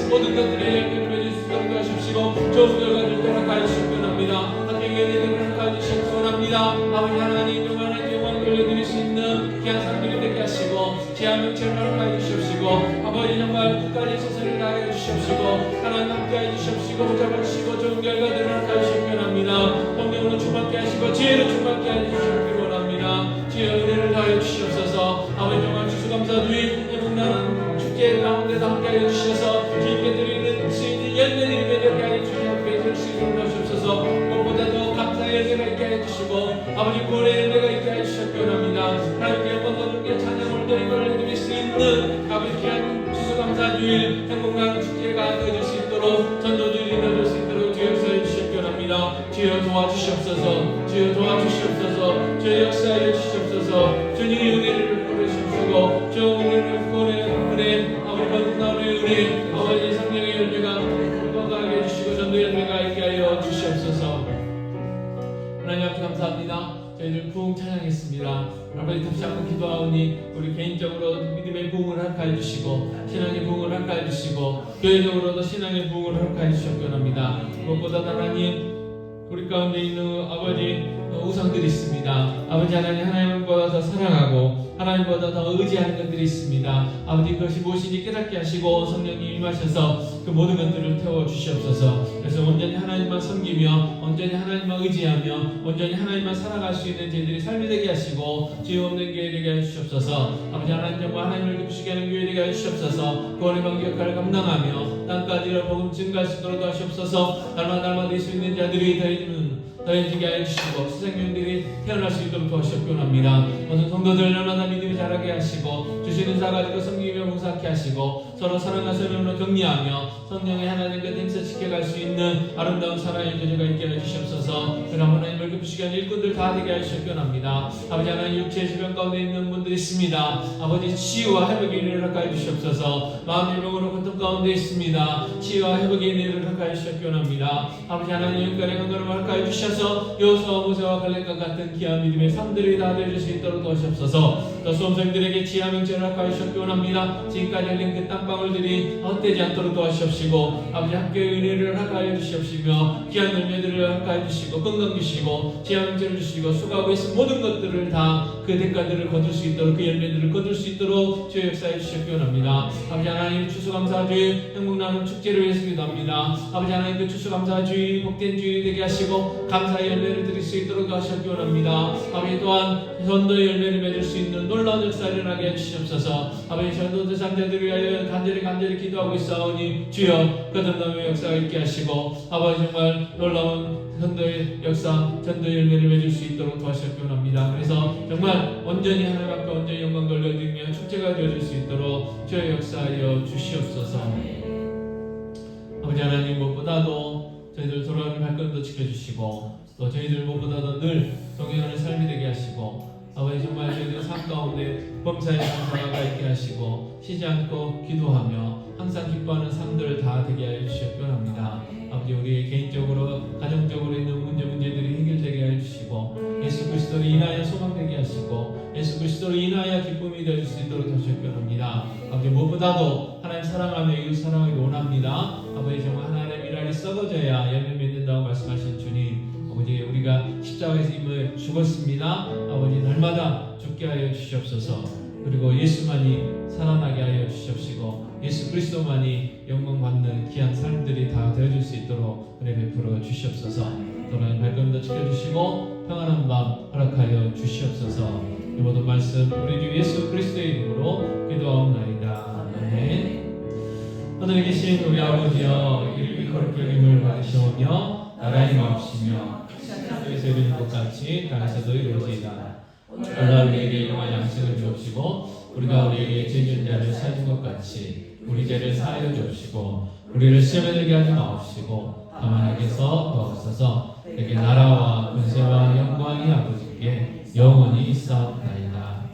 모든 것들에 연결을 맺을 수 있도록 하십시고 좋은 결과를 허락하여 주실 겁니다. 학교의 은혜를 허락하여 주실 겁니다. 아버지 하나님 영원한 영광을 돌려드릴 수 있는 귀한 사람들이 되게 하시고 지혜망체를 허락하여 주시옵시고 아버지 정말 끝까지 최선을 다하여 주시옵시고 하나님 함께하여 주시옵시고 붙잡아주시고 좋은 결과들을 허락하여 주실 겁니다. 성령으로 충만케 하시고 지혜로 충만케 하여 주시옵기 원합니다. 지혜와 은혜를 다하여 주시옵소서. 아버지 정말 추수감사주의 행복나는 축제 가운데도 함께하여 주셔서 주님께 드리는 수 있는 열매들이 맺게 하여 주시옵게 수 있도록 하시옵소서. 무엇보다도 감사의 열매가 있게 하여 주시고 아버지 구원의 열매가 있게 하여 주시옵기 원합니다. 하나님께 영광과 존귀 찬양을 드리고 올려드릴 수 있는 아버지 귀한 추수감사주일 행복나는 축제가 되어질 수 있도록 전도주일이 되어질 수 있도록 주 역사해 주시옵기 원합니다. 주여 도와주시옵소서. 주여 도와주시옵소서. 주여 역사해 주시옵소서. 주님의 은혜를 부르시옵시고 주 은혜를 구원의 은혜 아버지 거듭나오는 은혜 아버지 성령의 열매가 건강하게 해주시고 전도의 열매가 있게 하여 주시옵소서. 하나님 앞에 감사합니다. 저희들 부흥 찬양했습니다. 아버지 다시 한번 기도하오니 우리 개인적으로 믿음의 부흥을 허락하여 주시고 신앙의 부흥을 허락하여 주시고 교회적으로도 신앙의 부흥을 허락하여 주셨기 합니다. 무엇보다 하나님 우리 가운데 있는 아버지 우상들이 있습니다. 아버지 하나님보다 더 사랑하고 하나님보다 더 의지하는 것들이 있습니다. 아버지 그것이 무엇인지 깨닫게 하시고 성령님 임하셔서 그 모든 것들을 태워주시옵소서. 그래서 온전히 하나님만 섬기며 온전히 하나님만 의지하며 온전히 하나님만 살아갈 수 있는 저희들이 삶이 되게 하시고 죄 없는 교회 되게 하시옵소서. 아버지 하나님 정말 하나님을 기쁘시게 하는 교회 되게 하시옵소서. 구원의 방기 역할을 감당하며 땅까지 복음 증가할 수 있도록 하시옵소서. 날마다 될 수 있는 자들이 더해지게 하여 주시고 수생명들이 태어날 수 있도록 도와주시옵기 원합니다. 모든 성도들 날마다 믿음이 자라게 하시고 주시는 자 가지고 섬기며 봉사하게 하시고 서로 사랑과 설명으로 격려하며 성령의 하나님 그 행사 지켜갈 수 있는 아름다운 사랑의 교제가 있게 해주시옵소서. 그럼 하나님을 급식이 한 일꾼들 다 되게 하시옵기 원합니다. 아버지 하나님 육체의 질병 가운데 있는 분들이 있습니다. 아버지 치유와 회복의 일을 하게 해주시옵소서. 마음의 병으로 고통 가운데 있습니다. 치유와 회복의 일을 하게 해주시옵기 원합니다. 아버지 하나님 육간의 건강을 하게 해주셔서 여호수아 모세와 갈렙과 같은 귀한 믿음의 삶들이 다 되어질 수 있도록 도와주옵소서. 또 수험생들에게 지하 명제를 하게 해주시옵기 원합니다. 지금까지 흘린 그 땀방울들이 헛되지 않도록 도와주시옵시고 아버지 학교의 은혜를 하게 해주시옵시며 귀한 열매들을 하게 해주시고 건강 주시고 지하 명제를 주시고 수고하고 있는 모든 것들을 다 그 대가들을 거둘 수 있도록 그 열매들을 거둘 수 있도록 주의 역사해 주시옵기 원합니다. 아버지 하나님 추수감사주의 행복나눔 축제를 위해서 기도합니다. 아버지 하나님 그 추수감사주의 복된 주일이 되게 하시고 감사의 열매를 드릴 수 있도록 하시옵기 원합니다. 아버지 또한 전도의 열매를 맺을 수 있는 놀라운 역사를 하게 해주시옵소서. 아버지 전도 대상자들을 위하여 간절히 기도하고 있사오니 주여 그 전도의 역사가 있게 하시고 아버지 정말 놀라운 전도의 역사, 전도의 열매를 맺을 수 있도록 도와주시옵기 원합니다. 그래서 정말 온전히 하나님 앞에 온전히 영광 돌려드리며 축제가 되어질 수 있도록 주의 역사하여 주시옵소서. 아버지 하나님 무엇보다도 저희들 돌아가는 발걸음도 지켜주시고 또 저희들 무엇보다도 늘 동행하는 삶이 되게 하시고 아버지 정말 저희들 삶 가운데 범사의 감사가 있게 하시고 쉬지 않고 기도하며 항상 기뻐하는 삶들 다 되게 하여 주시옵기 원합니다. 아버지 우리 개인적으로 가정적으로 있는 문제들이 해결되게 하여 주시고 예수 그리스도로 인하여 소망되게 하시고 예수 그리스도로 인하여 기쁨이 될 수 있도록 하시옵기 원합니다. 아버지 무엇보다도 하나님 사랑하며 이웃 사랑하기 원합니다. 아버지 정말 하나님의 미랄이 썩어져야 열매 맺는다고 말씀하신 주님, 아버지 우리가 십자가에서 힘을 죽었습니다. 아버지 날마다 죽게 하여 주시옵소서. 그리고 예수만이 살아나게 하여 주시옵시고 예수 그리스도만이 영광 받는 귀한 삶들이 다 되어질 수 있도록 은혜 베풀어 주시옵소서. 또한 발걸음도 지켜주시고 평안한 밤 허락하여 주시옵소서. 이 모든 말씀 우리 주 예수 그리스도의 이름으로 기도하옵나이다. 아멘. 하늘에 계신 우리 아버지여, 이름이 거룩히 여김을 받으시오며 나라의 마옵시며 하늘에서 이루어진 것 같이 땅에서도 이루어지이다. 오늘날 우리에게 일용할 양식을 주옵시고 우리가 우리에게 죄 지은 자를 사하는 것 같이 우리 죄를 사하여 주옵시고 우리를 시험에 들게 하지 마옵시고 다만 악에서 도와주소서. 내게 나라와 권세와 영광이 아버지께 영원히 있사옵나이다.